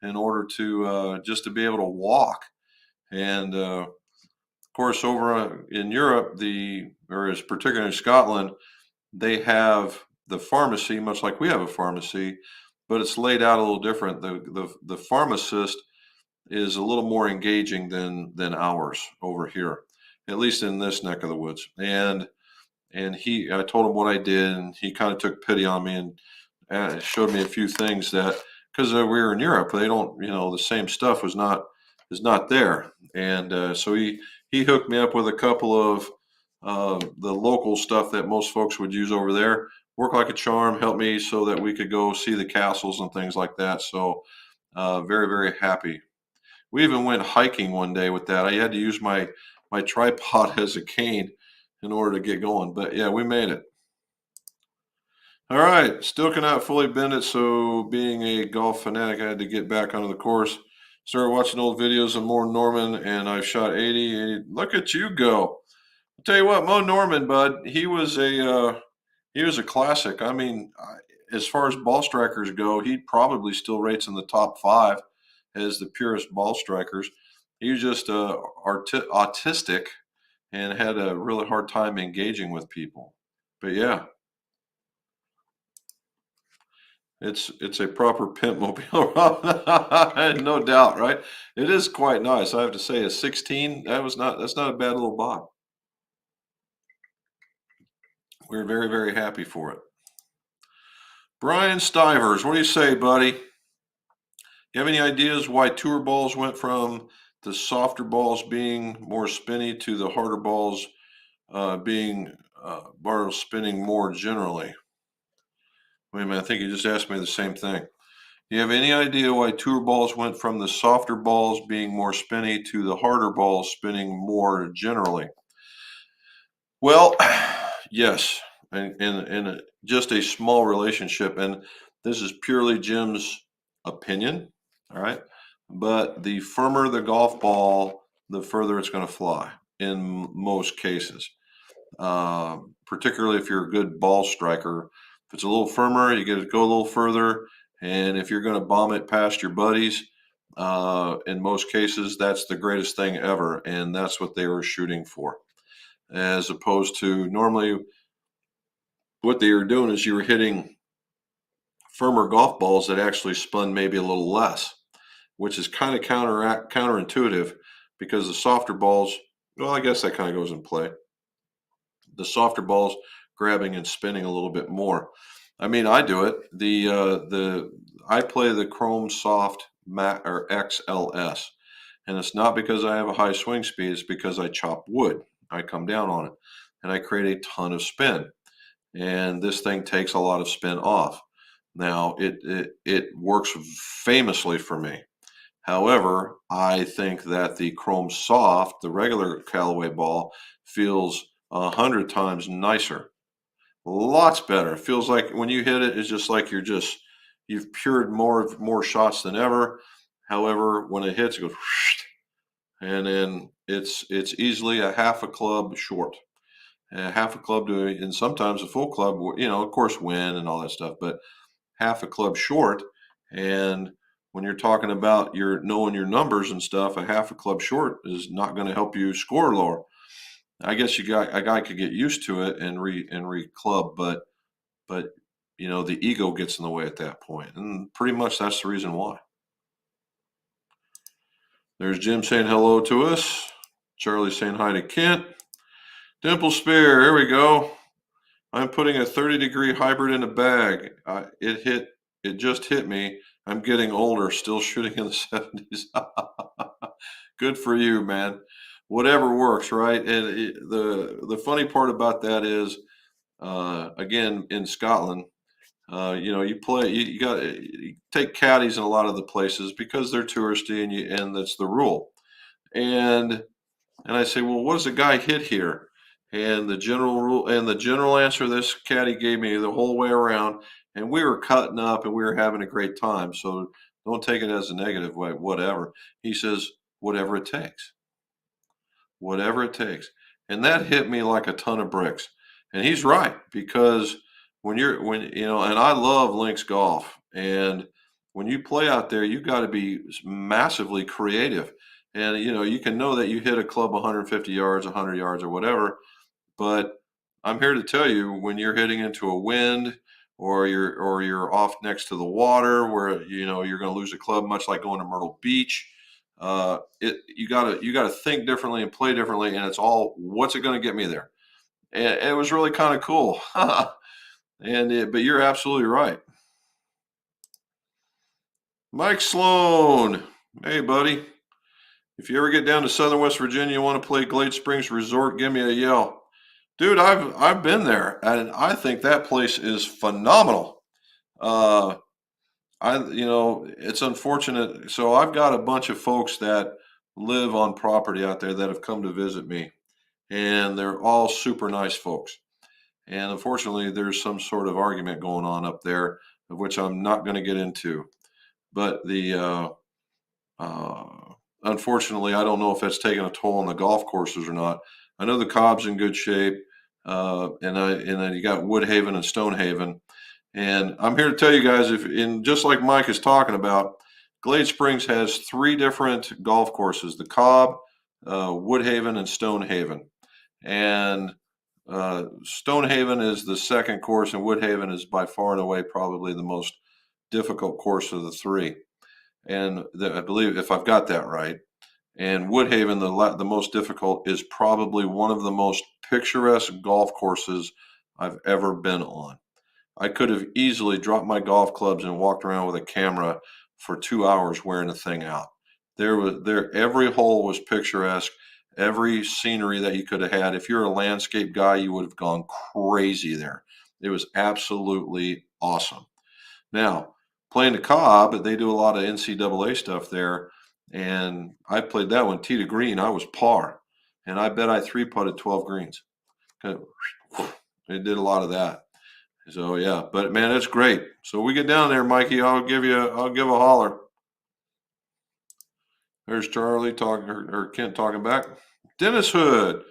in order to just to be able to walk. And of course, over in Europe, or as particularly in Scotland, they have the pharmacy, much like we have a pharmacy, but it's laid out a little different. The pharmacist is a little more engaging than ours over here, at least in this neck of the woods. And I told him what I did, and he kind of took pity on me and showed me a few things that, because we were in Europe, they don't, the same stuff is not there. And so he hooked me up with a couple of the local stuff that most folks would use over there. Worked like a charm, helped me so that we could go see the castles and things like that. So very, very happy. We even went hiking one day with that. I had to use my tripod as a cane in order to get going. But yeah, we made it. All right, still cannot fully bend it. So being a golf fanatic, I had to get back onto the course. Started watching old videos of Mo Norman, and I've shot 80. Look at you go! I'll tell you what, Mo Norman, bud, he was a classic. I mean, as far as ball strikers go, he probably still rates in the top 5 as the purest ball strikers. He was just autistic and had a really hard time engaging with people. But yeah, it's a proper pimp mobile, no doubt, right? It is quite nice. I have to say, a 16, that's not a bad little bob. We're very, very happy for it. Brian Stivers, what do you say, buddy? You have any ideas why tour balls went from the softer balls being more spinny to the harder balls being spinning more generally? Wait a minute, I think you just asked me the same thing. Do you have any idea why tour balls went from the softer balls being more spinny to the harder balls spinning more generally? Well, yes, and in just a small relationship, and this is purely Jim's opinion. All right, but the firmer the golf ball, the further it's going to fly in most cases. Particularly if you're a good ball striker, if it's a little firmer, you get to go a little further, and if you're going to bomb it past your buddies, in most cases, that's the greatest thing ever, and that's what they were shooting for. As opposed to normally, what they were doing is you were hitting firmer golf balls that actually spun maybe a little less, which is kind of counterintuitive because the softer balls, well, I guess that kind of goes in play. The softer balls grabbing and spinning a little bit more. I mean, I do it. I play the Chrome Soft or XLS, and it's not because I have a high swing speed. It's because I chop wood. I come down on it, and I create a ton of spin. And this thing takes a lot of spin off. Now it works famously for me. However, I think that the Chrome Soft, the regular Callaway ball, feels 100 times nicer. Lots better. It feels like when you hit it, it's just like you've pured more shots than ever. However, when it hits, it goes, and then it's easily a half a club short, half a club to, and sometimes a full club. Of course, win and all that stuff, but half a club short. And when you're talking about knowing your numbers and stuff, a half a club short is not going to help you score lower. I guess a guy could get used to it and re-club, but the ego gets in the way at that point, and pretty much that's the reason why. There's Jim saying hello to us. Charlie saying hi to Kent. Dimple Spear, here we go. I'm putting a 30-degree hybrid in a bag. It just hit me. I'm getting older, still shooting in the 70s. Good for you, man. Whatever works, right? And the funny part about that is, again, in Scotland, you play. You take caddies in a lot of the places because they're touristy, and that's the rule. And And I say, well, what does a guy hit here? And the general answer this caddy gave me the whole way around, and we were cutting up and we were having a great time. So don't take it as a negative way, whatever. He says, whatever it takes, whatever it takes. And that hit me like a ton of bricks. And he's right, because and I love links golf. And when you play out there, you got to be massively creative. And, you can know that you hit a club 150 yards, 100 yards, or whatever. But I'm here to tell you, when you're hitting into a wind, or you're off next to the water where you're going to lose a club, much like going to Myrtle Beach. You gotta think differently and play differently, and it's all, what's it going to get me there? And it was really kind of cool. But you're absolutely right. Mike Sloan, hey buddy, if you ever get down to Southern West Virginia, you want to play Glade Springs Resort, give me a yell. Dude, I've been there, and I think that place is phenomenal. Uh, it's unfortunate. So I've got a bunch of folks that live on property out there that have come to visit me, and they're all super nice folks. And unfortunately, there's some sort of argument going on up there, of which I'm not going to get into. But uh, unfortunately, I don't know if that's taking a toll on the golf courses or not. I know the Cobb's in good shape, and then you got Woodhaven and Stonehaven. And I'm here to tell you guys, just like Mike is talking about, Glade Springs has 3 different golf courses: the Cobb, Woodhaven, and Stonehaven. And Stonehaven is the second course, and Woodhaven is by far and away probably the most difficult course of the 3. And I believe, if I've got that right, and Woodhaven, the most difficult, is probably one of the most picturesque golf courses I've ever been on. I could have easily dropped my golf clubs and walked around with a camera for 2 hours wearing the thing out. Every hole was picturesque, every scenery that you could have had. If you're a landscape guy, you would have gone crazy there. It was absolutely awesome. Now, playing the Cobb, they do a lot of NCAA stuff there, and I played that one tee to green. I was par, and I bet I 3-putted 12 greens. It did a lot of that. So yeah, but man, that's great. So we get down there, Mikey, I'll give a holler. There's Charlie talking, or Kent talking back. Dennis Hood.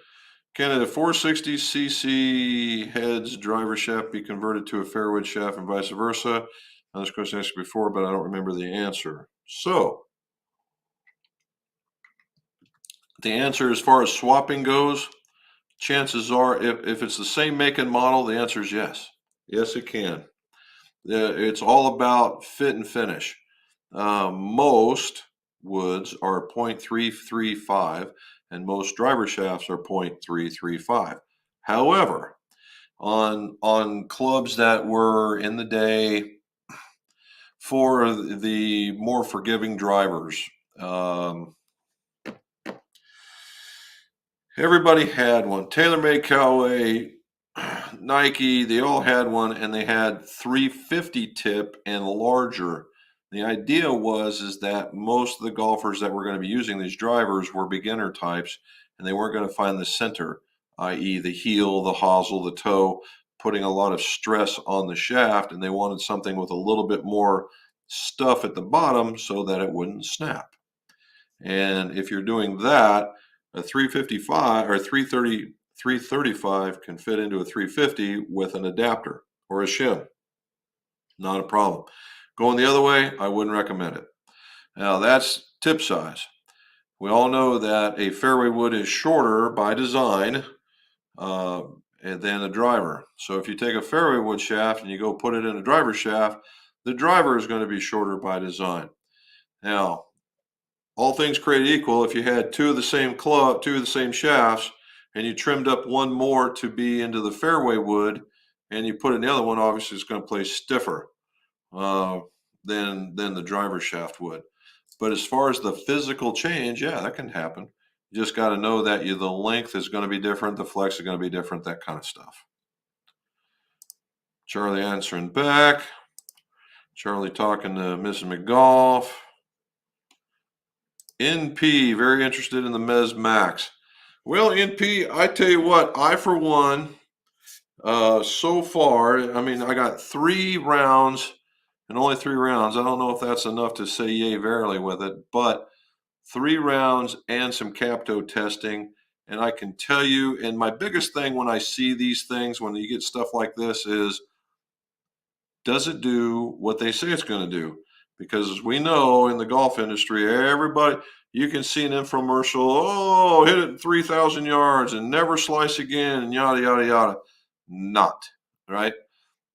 Can a 460cc heads driver shaft be converted to a fairwood shaft and vice versa? Now, this question asked before, but I don't remember the answer. So the answer, as far as swapping goes, chances are, if it's the same make and model, the answer is yes. Yes, it can. It's all about fit and finish. Most woods are 0.335, and most driver shafts are 0.335. However, on clubs that were in the day for the more forgiving drivers, everybody had one. TaylorMade, Callaway, Nike, they all had one, and they had 350 tip and larger. The idea is that most of the golfers that were going to be using these drivers were beginner types, and they weren't going to find the center, i.e. the heel, the hosel, the toe, putting a lot of stress on the shaft, and they wanted something with a little bit more stuff at the bottom so that it wouldn't snap. And if you're doing that, a 355 or 335 can fit into a 350 with an adapter or a shim. Not a problem. Going the other way, I wouldn't recommend it. Now, that's tip size. We all know that a fairway wood is shorter by design than a driver. So if you take a fairway wood shaft and you go put it in a driver shaft, the driver is going to be shorter by design. Now, all things created equal, if you had 2 of the same shafts, and you trimmed up one more to be into the fairway wood, and you put in the other one, obviously it's going to play stiffer than the driver shaft would. But as far as the physical change, yeah, that can happen. You just got to know that the length is going to be different, the flex is going to be different, that kind of stuff. Charlie answering back. Charlie talking to Mrs. McGolf. NP, very interested in the Mez Max. Well, NP, I tell you what, I for one, so far, I mean, I got 3 rounds and only 3 rounds. I don't know if that's enough to say yay verily with it, but 3 rounds and some Capto testing. And I can tell you, and my biggest thing when I see these things, when you get stuff like this, is does it do what they say it's going to do? Because as we know in the golf industry, everybody, you can see an infomercial, oh, hit it 3,000 yards and never slice again, and yada, yada, yada. Not, right?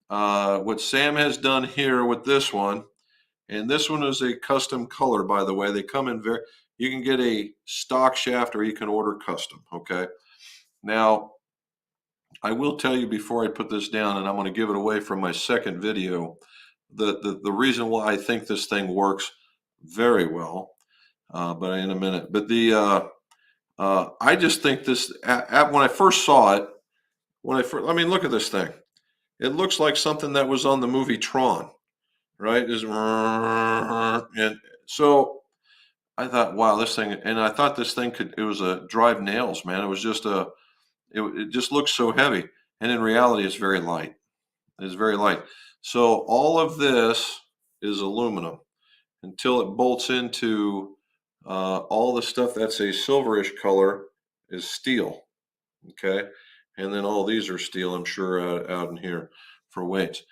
What Sam has done here with this one, and this one is a custom color, by the way. They come in you can get a stock shaft or you can order custom, okay? Now, I will tell you before I put this down, and I'm going to give it away from my second video, the reason why I think this thing works very well, but in a minute. But I just think this, when I first saw it, I mean, look at this thing. It looks like something that was on the movie Tron, right? And so I thought, wow, this thing, and I thought this thing it was a drive nails, man. It was just it just looks so heavy. And in reality, it's very light. It's very light. So all of this is aluminum until it bolts into all the stuff that's a silverish color is steel. Okay. And then all these are steel, I'm sure, out in here for weights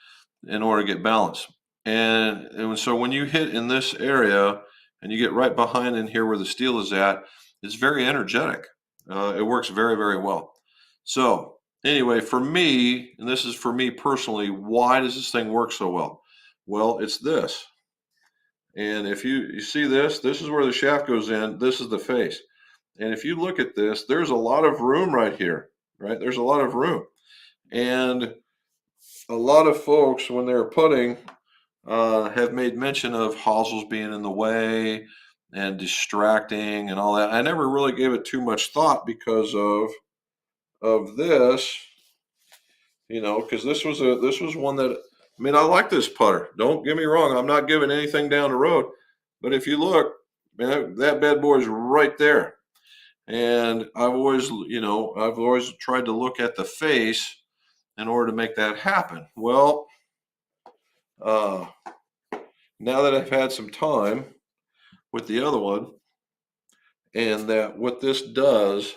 in order to get balance. And so when you hit in this area and you get right behind in here where the steel is at, it's very energetic. It works very, very well. So anyway, for me, and this is for me personally, why does this thing work so well? Well, it's this. And if you see this is where the shaft goes in. This is the face. And if you look at this, there's a lot of room right here, right? There's a lot of room. And a lot of folks, when they're putting, have made mention of hosels being in the way and distracting and all that. I never really gave it too much thought because of this, because this was one that, I mean, I like this putter. Don't get me wrong. I'm not giving anything down the road, but if you look, man, that bad boy is right there. And I've always tried to look at the face in order to make that happen. Well, uh, now that I've had some time with the other one, and that what this does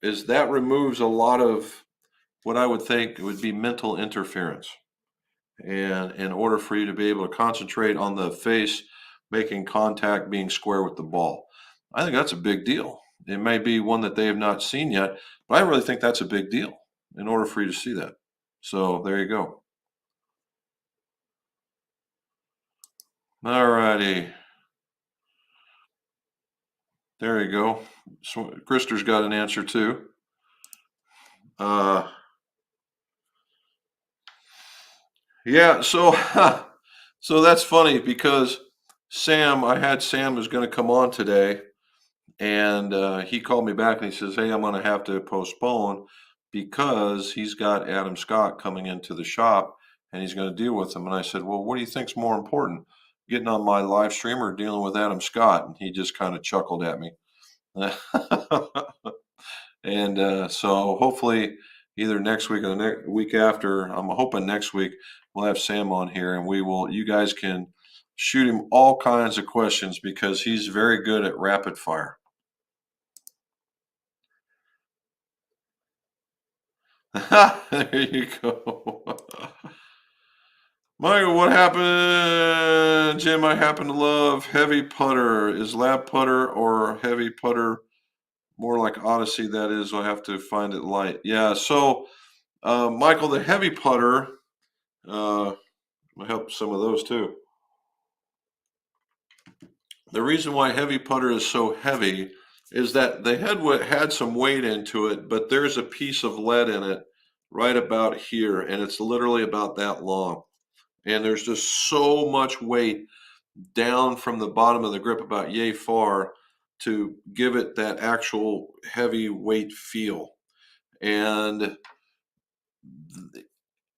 is that removes a lot of what I would think would be mental interference. And in order for you to be able to concentrate on the face, making contact, being square with the ball, I think that's a big deal. It may be one that they have not seen yet, but I really think that's a big deal in order for you to see that. So there you go. All righty. There you go. So Krister's got an answer too. Yeah, so so that's funny because I had Sam was going to come on today, and he called me back and he says, "Hey, I'm going to have to postpone because he's got Adam Scott coming into the shop and he's going to deal with him." And I said, "Well, what do you think's more important, getting on my live stream or dealing with Adam Scott?" And he just kind of chuckled at me. And so hopefully either next week or the next week after, I'm hoping next week we'll have Sam on here and you guys can shoot him all kinds of questions because he's very good at rapid fire. There you go. Michael, what happened? Jim, I happen to love heavy putter. Is lab putter or heavy putter more like Odyssey? That is, I have to find it light. Yeah, so Michael, the heavy putter, I help some of those too. The reason why heavy putter is so heavy is that the head had some weight into it, but there's a piece of lead in it right about here, and it's literally about that long. And there's just so much weight down from the bottom of the grip about yay far to give it that actual heavy weight feel. And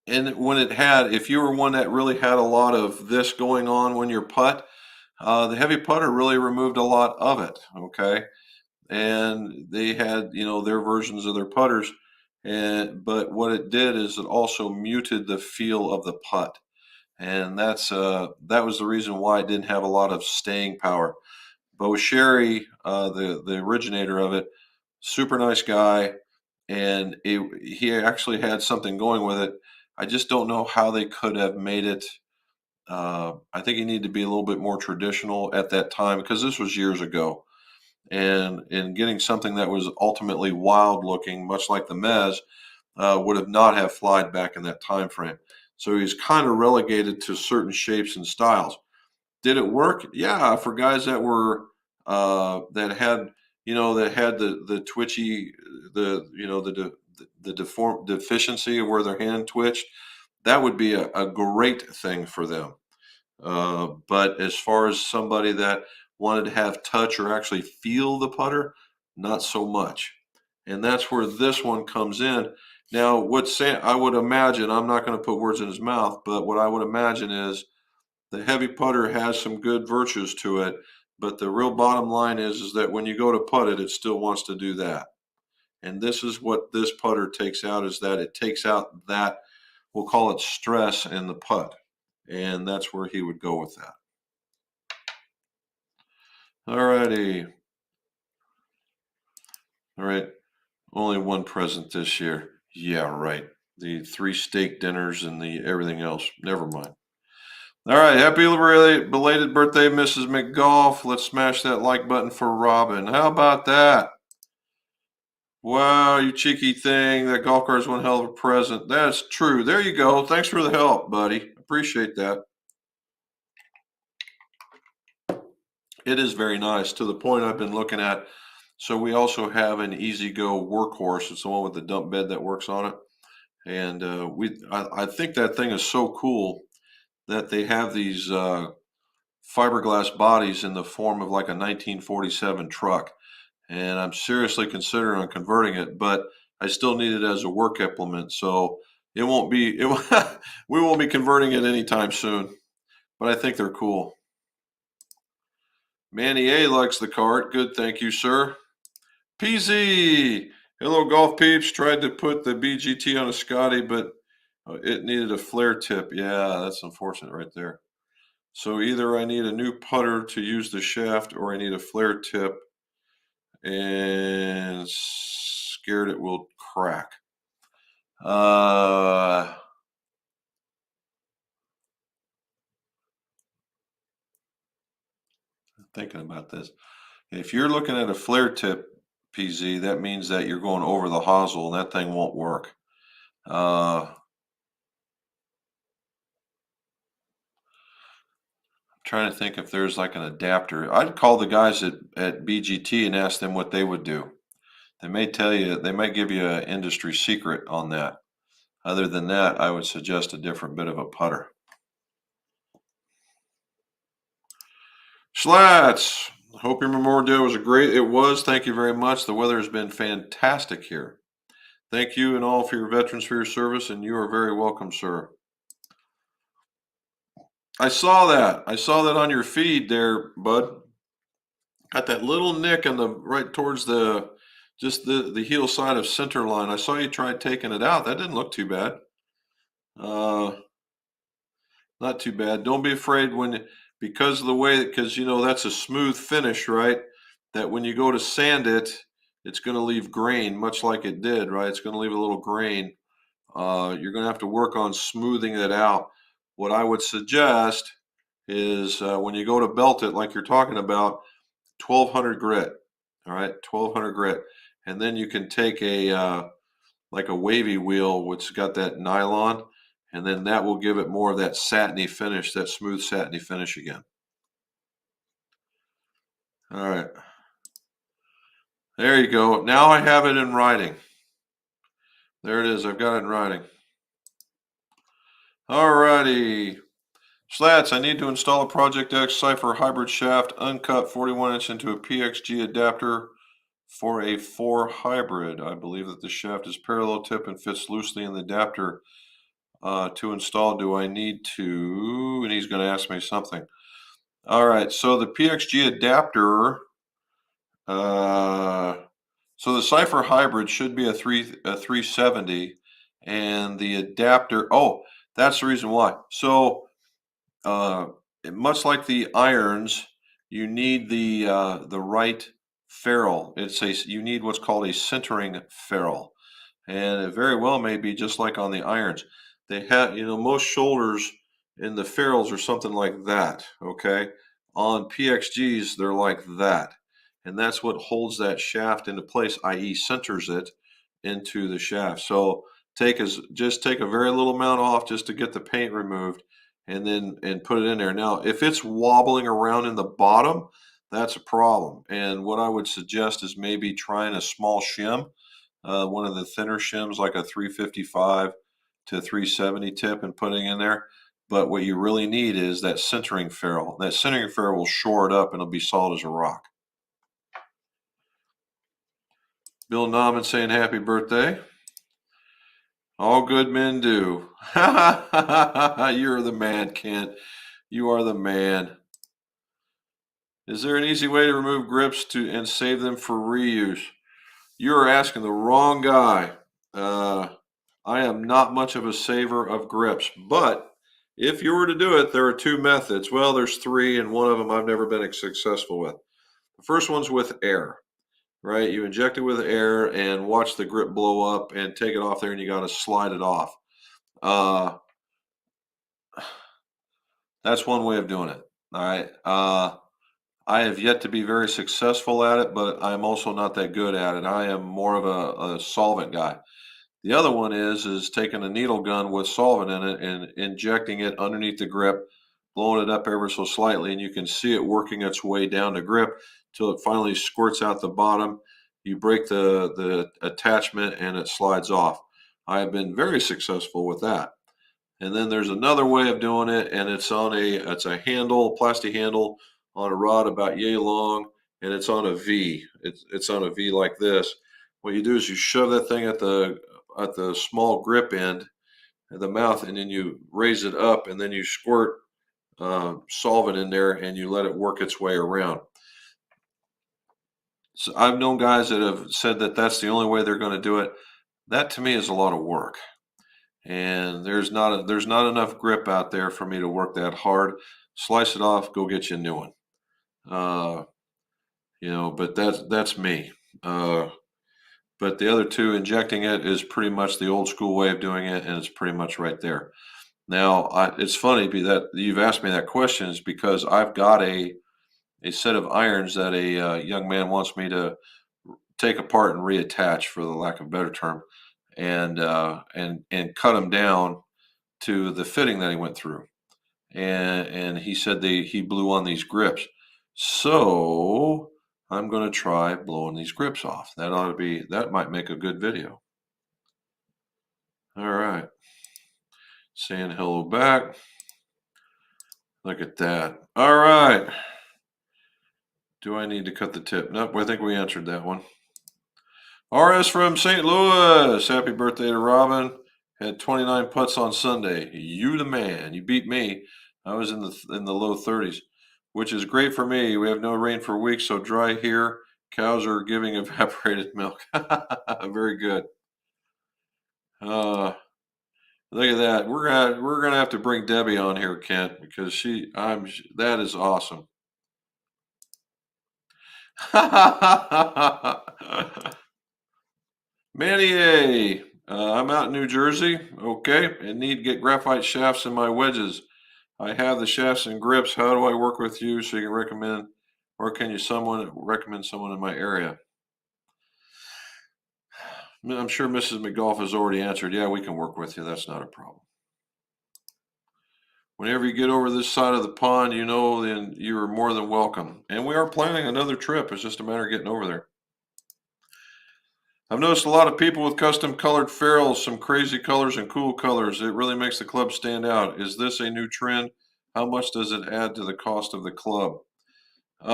when if you were one that really had a lot of this going on when you're putt, the heavy putter really removed a lot of it. Okay. and they had, their versions of their putters. But what it did is it also muted the feel of the putt. And that was the reason why it didn't have a lot of staying power. Bo Sherry, the originator of it, super nice guy, and he actually had something going with it. I just don't know how they could have made it. I think you need to be a little bit more traditional at that time because this was years ago, and in getting something that was ultimately wild looking, much like the Mez, would have not have flied back in that time frame. So he's kind of relegated to certain shapes and styles. Did it work? Yeah, for guys that were that had the twitchy, the deform deficiency of where their hand twitched, that would be a great thing for them. But as far as somebody that wanted to have touch or actually feel the putter, not so much. And that's where this one comes in. Now, I would imagine, I'm not going to put words in his mouth, but what I would imagine is the heavy putter has some good virtues to it, but the real bottom line is that when you go to putt it, it still wants to do that. And this is what this putter takes out, is that it takes out that, we'll call it stress in the putt. And that's where he would go with that. All righty. All right. Only one present this year. Yeah, right. The 3 steak dinners and the everything else. Never mind. All right. Happy belated birthday, Mrs. McGolf. Let's smash that like button for Robin. How about that? Wow, you cheeky thing. That golf cart is one hell of a present. That's true. There you go. Thanks for the help, buddy. Appreciate that. It is very nice, to the point I've been looking at. So we also have an E-Z-GO workhorse. It's the one with the dump bed that works on it. And I think that thing is so cool that they have these fiberglass bodies in the form of like a 1947 truck. And I'm seriously considering on converting it, but I still need it as a work implement. So we won't be converting it anytime soon, but I think they're cool. Manny A likes the cart. Good, thank you, sir. PZ, hello, golf peeps. Tried to put the BGT on a Scotty, but it needed a flare tip. Yeah, that's unfortunate right there. So either I need a new putter to use the shaft, or I need a flare tip, and scared it will crack. I'm thinking about this. If you're looking at a flare tip, PZ, that means that you're going over the hosel, and that thing won't work. Trying to think if there's like an adapter. I'd call the guys at BGT and ask them what they would do. They may tell you, they might give you an industry secret on that. Other than that, I would suggest a different bit of a putter. Slats, hope your Memorial Day was it was. Thank you very much. The weather has been fantastic here. Thank you and all for your veterans for your service, and you are very welcome, sir. I saw that. I saw that on your feed there, bud. Got that little nick on the right towards just the heel side of center line. I saw you tried taking it out. That didn't look too bad. Not too bad. Don't be afraid because of the way, because that's a smooth finish, right? That when you go to sand it, it's going to leave grain, much like it did, right? It's going to leave a little grain. You're going to have to work on smoothing it out. What I would suggest is when you go to belt it, like you're talking about, 1200 grit. All right, 1200 grit, and then you can take a like a wavy wheel, which got that nylon, and then that will give it more of that satiny finish, that smooth satiny finish again. All right, there you go. Now I have it in writing. There it is. I've got it in writing. All righty. Slats, I need to install a Project X Cypher hybrid shaft, uncut 41-inch into a PXG adapter for a 4 hybrid. I believe that the shaft is parallel tip and fits loosely in the adapter. To install, do I need to? And he's going to ask me something. All right, so the PXG adapter So the Cypher Hybrid should be a 370, and the adapter. Oh, that's the reason why. So uh, much like the irons, you need the right ferrule. You need what's called a centering ferrule, and it very well may be just like on the irons. They have, most shoulders in the ferrules are something like that. Okay, on PXGs they're like that, and that's what holds that shaft into place, i.e., centers it into the shaft. So just take a very little amount off just to get the paint removed, and put it in there. Now, if it's wobbling around in the bottom, that's a problem. And what I would suggest is maybe trying a small shim, one of the thinner shims, like a 355 to 370 tip, and putting in there. But what you really need is that centering ferrule. That centering ferrule will shore it up and it'll be solid as a rock. Bill Nauman saying happy birthday. All good men do. You're the man, Kent. You are the man. Is there an easy way to remove grips and save them for reuse? You are asking the wrong guy. I am not much of a saver of grips, but if you were to do it, there are two methods. Well, there's three, and one of them I've never been successful with. The first one's with air, right? You inject it with air and watch the grip blow up and take it off there, and you got to slide it off. That's one way of doing it. All right. I have yet to be very successful at it, but I'm also not that good at it. I am more of a solvent guy. The other one is taking a needle gun with solvent in it and injecting it underneath the grip, blowing it up ever so slightly, and you can see it working its way down the grip till it finally squirts out the bottom. You break the attachment and it slides off. I have been very successful with that. And then there's another way of doing it, and it's a handle, plastic handle on a rod about yay long, and it's on a V. It's on a V like this. What you do is you shove that thing at the small grip end at the mouth, and then you raise it up, and then you squirt solvent in there, and you let it work its way around. So I've known guys that have said that that's the only way they're going to do it. That to me is a lot of work, and there's not enough grip out there for me to work that hard. Slice it off, go get you a new one. Uh, but that's me. But the other two, injecting it is pretty much the old school way of doing it, and it's pretty much right there. Now, it's funny that you've asked me that question is because I've got a set of irons that a young man wants me to take apart and reattach, for the lack of a better term, and cut them down to the fitting that he went through. And he said he blew on these grips. So I'm going to try blowing these grips off. That might make a good video. All right. Saying hello back. Look at that. All right. Do I need to cut the tip? Nope, I think we answered that one. RS from St. Louis. Happy birthday to Robin. Had 29 putts on Sunday. You the man. You beat me. I was in the low 30s, which is great for me. We have no rain for weeks, so dry here. Cows are giving evaporated milk. Very good. Look at that. We're gonna have to bring Debbie on here, Kent, because that is awesome. Manny, I'm out in New Jersey. Okay, and need to get graphite shafts in my wedges. I have the shafts and grips. How do I work with you so you can recommend, or can you recommend someone in my area? I'm sure Mrs. McGolf has already answered. Yeah, we can work with you. That's not a problem. Whenever you get over this side of the pond, then you're more than welcome. And we are planning another trip. It's just a matter of getting over there. I've noticed a lot of people with custom colored ferrules, some crazy colors and cool colors. It really makes the club stand out. Is this a new trend? How much does it add to the cost of the club? Oh,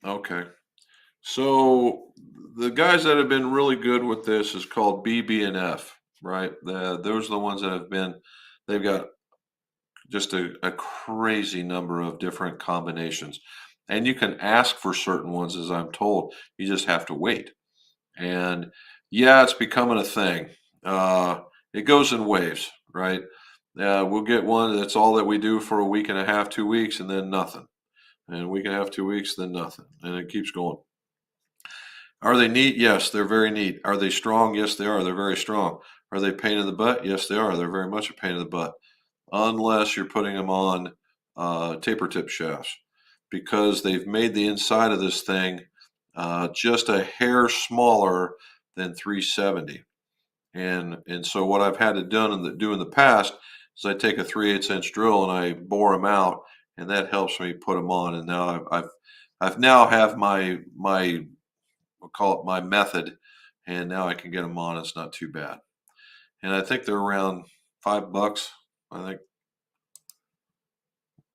okay. So the guys that have been really good with this is called BB&F. right? Those are the ones that have been, they've got just a crazy number of different combinations. And you can ask for certain ones, as I'm told. You just have to wait. And yeah, it's becoming a thing. It goes in waves, right? We'll get one that's all that we do for a week and a half, 2 weeks, and then nothing. And a week and a half, 2 weeks, then nothing. And it keeps going. Are they neat? Yes, they're very neat. Are they strong? Yes, they are. They're very strong. Are they a pain in the butt? Yes, they are. They're very much a pain in the butt, unless you're putting them on taper tip shafts, because they've made the inside of this thing just a hair smaller than 370. And so what I've had to do in the past is I take a 3/8 inch drill and I bore them out, and that helps me put them on. And now I've now have my we'll call it my method, and now I can get them on. It's not too bad, and I think they're around $5. I think.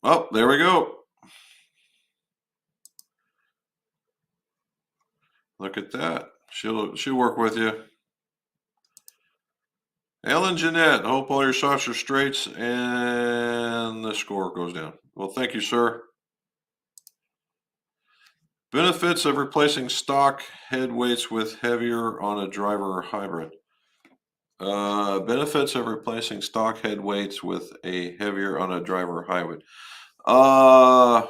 Oh, there we go. Look at that. She'll work with you. Ellen Jeanette, hope all your shots are straights and the score goes down. Well, thank you, sir. Benefits of replacing stock head weights with heavier on a driver or hybrid. Benefits of replacing stock head weights with a heavier on a driver or hybrid. Uh,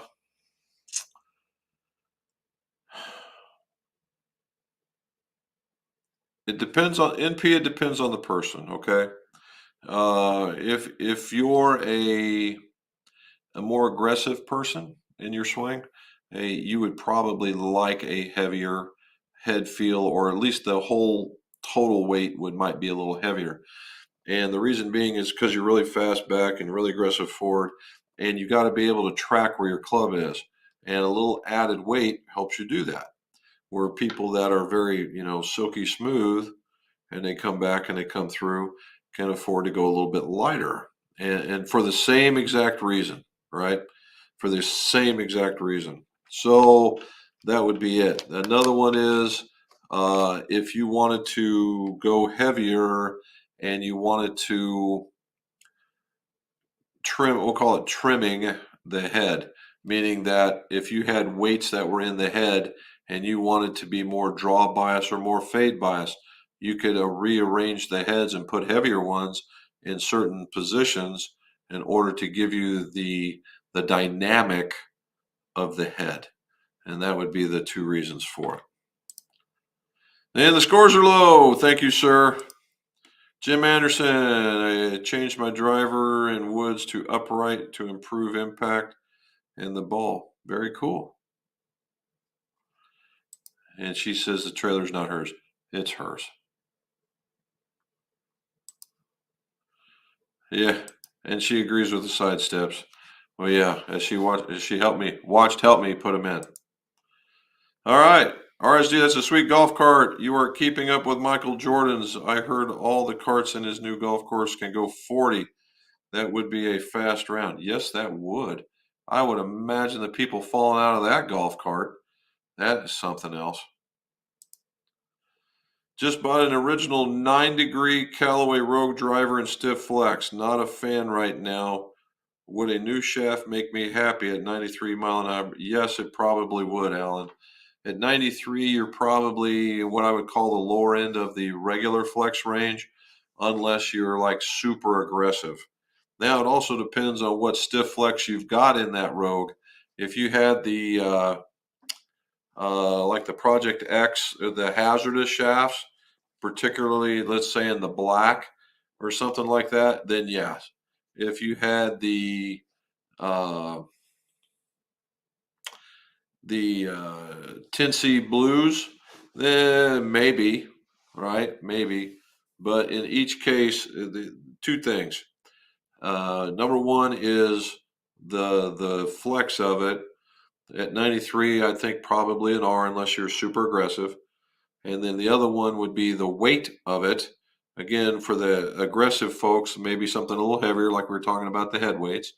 it depends on NP. It depends on the person. Okay. If you're a more aggressive person in your swing, you would probably like a heavier head feel, or at least the whole total weight might be a little heavier. And the reason being is because you're really fast back and really aggressive forward, and you got to be able to track where your club is. And a little added weight helps you do that. Where people that are very, silky smooth, and they come back and they come through, can afford to go a little bit lighter. And for the same exact reason, right? For the same exact reason. So that would be it. Another one is if you wanted to go heavier and you wanted to trim, we'll call it trimming the head, meaning that if you had weights that were in the head and you wanted to be more draw bias or more fade bias, you could rearrange the heads and put heavier ones in certain positions in order to give you the dynamic of the head. And that would be the two reasons for it. And the scores are low. Thank you, sir. Jim Anderson, I changed my driver in woods to upright to improve impact and the ball. Very cool. And she says the trailer's not hers. It's hers. Yeah. And she agrees with the side steps. Well, yeah, as she helped me put them in. All right. RSD, that's a sweet golf cart. You are keeping up with Michael Jordan's. I heard all the carts in his new golf course can go 40. That would be a fast round. Yes, that would. I would imagine the people falling out of that golf cart. That is something else. Just bought an original 9-degree Callaway Rogue driver and stiff flex. Not a fan right now. Would a new shaft make me happy at 93 mile an hour? Yes, it probably would, Alan. At 93, you're probably what I would call the lower end of the regular flex range, unless you're like super aggressive. Now, it also depends on what stiff flex you've got in that Rogue. If you had the like the Project X, the hazardous shafts, particularly let's say in the black or something like that, then yes. If you had uh, the Tinsy blues, then maybe, right? Maybe. But in each case, the two things. Number one is the flex of it. At 93, I think probably an R unless you're super aggressive. And then the other one would be the weight of it. Again, for the aggressive folks, maybe something a little heavier, like we were talking about the head weights.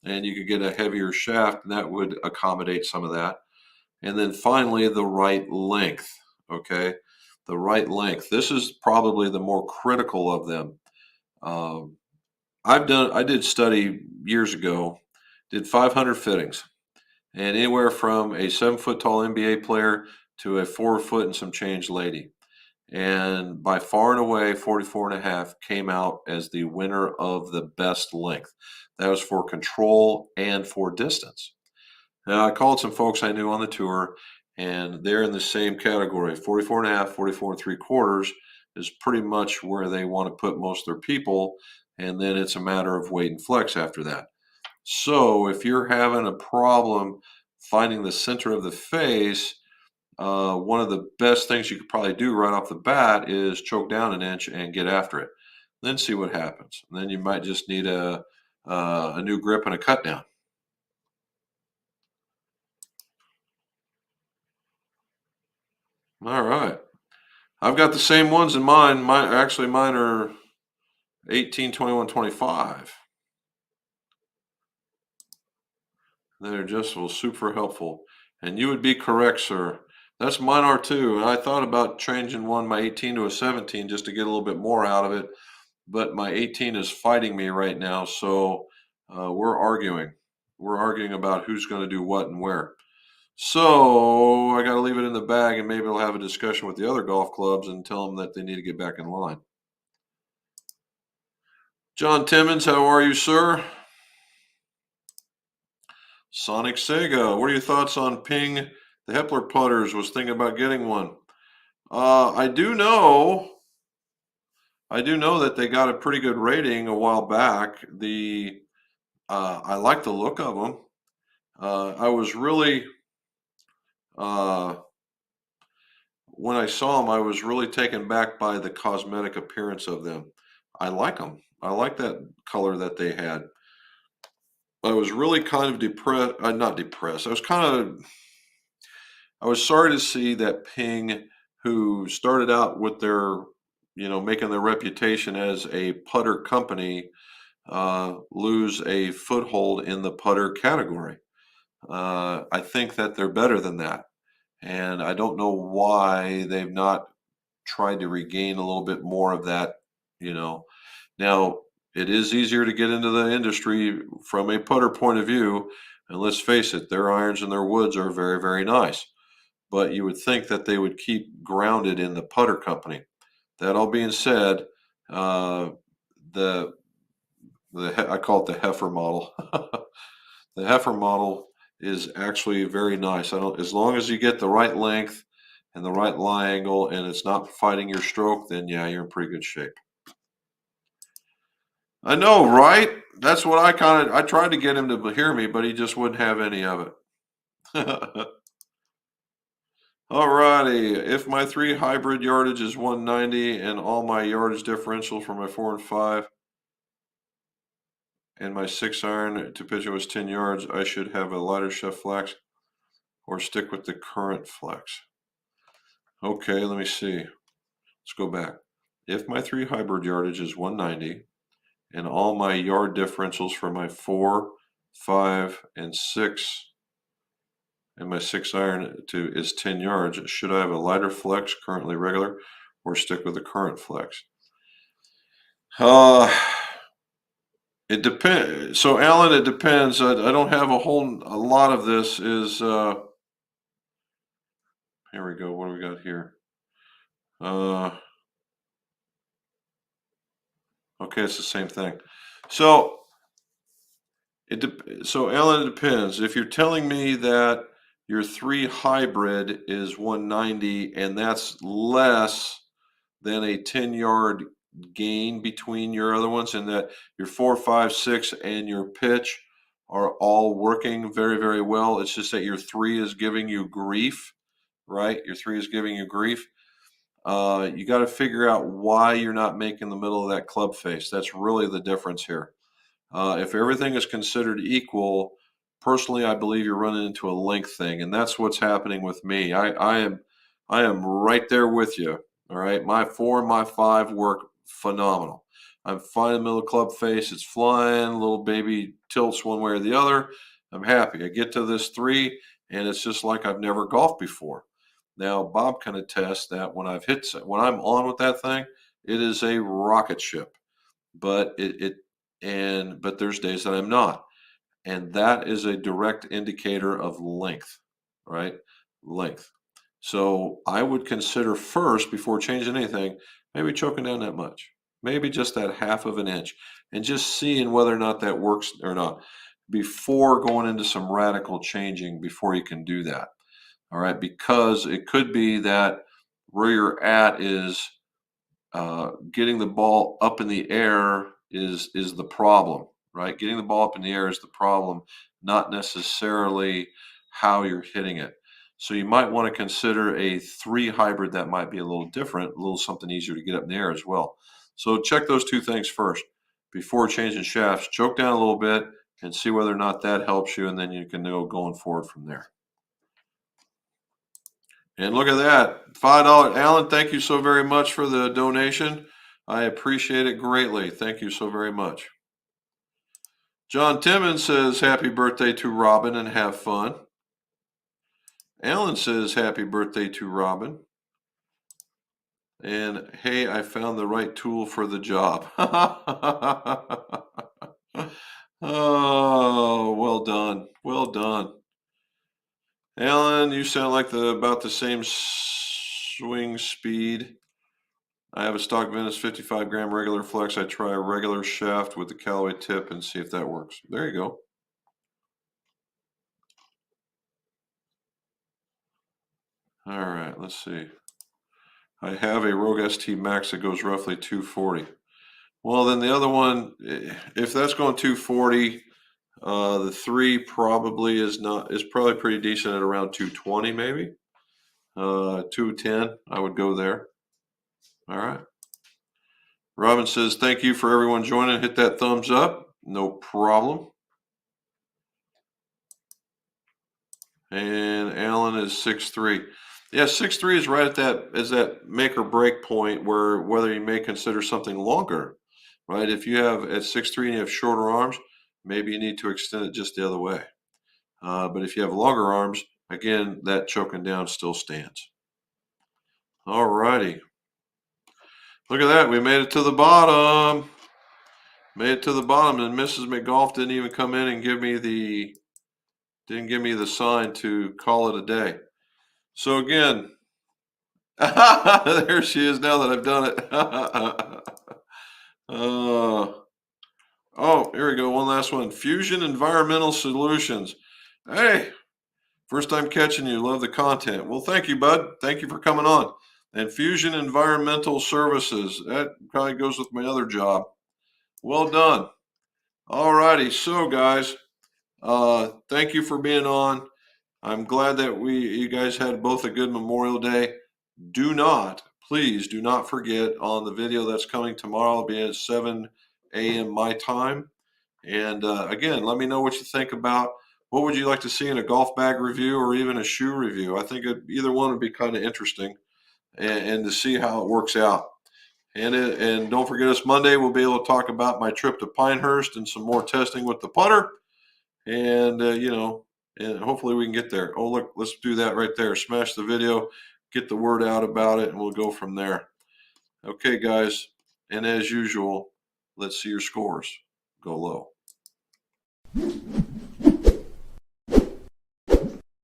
And you could get a heavier shaft, and that would accommodate some of that. And then finally, the right length. Okay. the right length. This is probably the more critical of them. Um, I did study years ago, did 500 fittings, and anywhere from a 7 foot tall NBA player to a 4 foot and some change lady. And by far and away, 44 and a half came out as the winner of the best length. That was for control and for distance. Now, I called some folks I knew on the tour, and they're in the same category. 44 and a half, 44 and 3/4 is pretty much where they want to put most of their people. And then it's a matter of weight and flex after that. So if you're having a problem finding the center of the face, one of the best things you could probably do right off the bat is choke down an inch and get after it. Then see what happens. And then you might just need a new grip and a cut down. All right. I've got the same ones in mine. Mine are 18, 21, 25. They're just well, super helpful. And you would be correct, sir. That's mine are too. And I thought about changing my 18 to a 17 just to get a little bit more out of it. But my 18 is fighting me right now. So we're arguing. We're arguing about who's going to do what and where. So I got to leave it in the bag and maybe I'll have a discussion with the other golf clubs and tell them that they need to get back in line. John Timmons, how are you, sir? Sonic Sega, what are your thoughts on Ping, the Hepler putters? Was thinking about getting one. I do know that they got a pretty good rating a while back. I like the look of them. I was really when I saw them, I was really taken back by the cosmetic appearance of them. I like them. I like that color that they had. I was really kind of depressed. Not depressed. I was sorry to see that Ping, who started out with making their reputation as a putter company, lose a foothold in the putter category. I think that they're better than that. And I don't know why they've not tried to regain a little bit more of that, you know. Now, it is easier to get into the industry from a putter point of view. And let's face it, their irons and their woods are very, very nice. But you would think that they would keep grounded in the putter company. That all being said, the I call it the heifer model. The heifer model is actually very nice. I don't as long as you get the right length and the right lie angle and it's not fighting your stroke, then yeah, you're in pretty good shape. I know, right? That's what I tried to get him to hear me, but he just wouldn't have any of it. All righty. If my 3 hybrid yardage is 190 and all my yardage differential for my 4 and 5 and my 6 iron to pitch it was 10 yards, I should have a lighter shaft flex or stick with the current flex. Okay, let me see. Let's go back. If my 3 hybrid yardage is 190 and all my yard differentials for my 4, 5, and 6 and my 6 iron is 10 yards, should I have a lighter flex, currently regular, or stick with the current flex? It depends. So, Alan, it depends. I don't have a lot of this. Here we go. What do we got here? Okay, it's the same thing. So, Alan, it depends. If you're telling me that your 3 hybrid is 190 and that's less than a 10-yard gain between your other ones, and that your 4, 5, 6, and your pitch are all working very, very well. It's just that your 3 is giving you grief, right? Your 3 is giving you grief. You got to figure out why you're not making the middle of that club face. That's really the difference here. If everything is considered equal, personally, I believe you're running into a length thing, and that's what's happening with me. I am right there with you. All right, my 4 and my 5 work phenomenal. I'm fine in the middle of club face. It's flying. Little baby tilts one way or the other. I'm happy. I get to this 3, and it's just like I've never golfed before. Now, Bob can attest that when I'm on with that thing, it is a rocket ship. But but there's days that I'm not. And that is a direct indicator of length, right? Length. So I would consider first, before changing anything, maybe choking down that much, maybe just that half of an inch, and just seeing whether or not that works or not before going into some radical changing before you can do that. All right, because it could be that where you're at is getting the ball up in the air is the problem, right? Getting the ball up in the air is the problem, not necessarily how you're hitting it. So you might want to consider a 3 hybrid that might be a little different, a little something easier to get up in the air as well. So check those two things first before changing shafts. Choke down a little bit and see whether or not that helps you, and then you can go going forward from there. And look at that, $5. Alan, thank you so very much for the donation. I appreciate it greatly. Thank you so very much. John Timmons says, happy birthday to Robin and have fun. Alan says, happy birthday to Robin. And hey, I found the right tool for the job. Oh, well done. Well done. Alan, you sound like about the same swing speed. I have a stock Venice 55 gram regular flex. I try a regular shaft with the Callaway tip and see if that works. There you go. All right, let's see. I have a Rogue ST Max that goes roughly 240. Well, then the other one, if that's going 240, the 3 probably is probably pretty decent at around 220 maybe. 210, I would go there. All right. Robin says, thank you for everyone joining. Hit that thumbs up. No problem. And Alan is 6'3". Yeah, 6'3" is right at that make or break point where whether you may consider something longer, right? If you have at 6'3" and you have shorter arms, maybe you need to extend it just the other way. But if you have longer arms, again, that choking down still stands. All righty. Look at that. We made it to the bottom. Made it to the bottom, and Mrs. McGolf didn't even come in and give me the sign to call it a day. So again, there she is now that I've done it. Oh, here we go. One last one. Fusion Environmental Solutions. Hey, first time catching you. Love the content. Well, thank you, bud. Thank you for coming on. And Fusion Environmental Services. That probably goes with my other job. Well done. All righty. So, guys, thank you for being on. I'm glad that you guys had both a good Memorial Day. Please do not forget on the video that's coming tomorrow, it'll be at 7 a.m. my time. And again, let me know what you think about what would you like to see in a golf bag review or even a shoe review. I think either one would be kind of interesting and to see how it works out. And don't forget us Monday, we'll be able to talk about my trip to Pinehurst and some more testing with the putter. And, and hopefully we can get there. Oh, look, let's do that right there. Smash the video, get the word out about it, and we'll go from there. Okay, guys. And as usual, let's see your scores. Go low.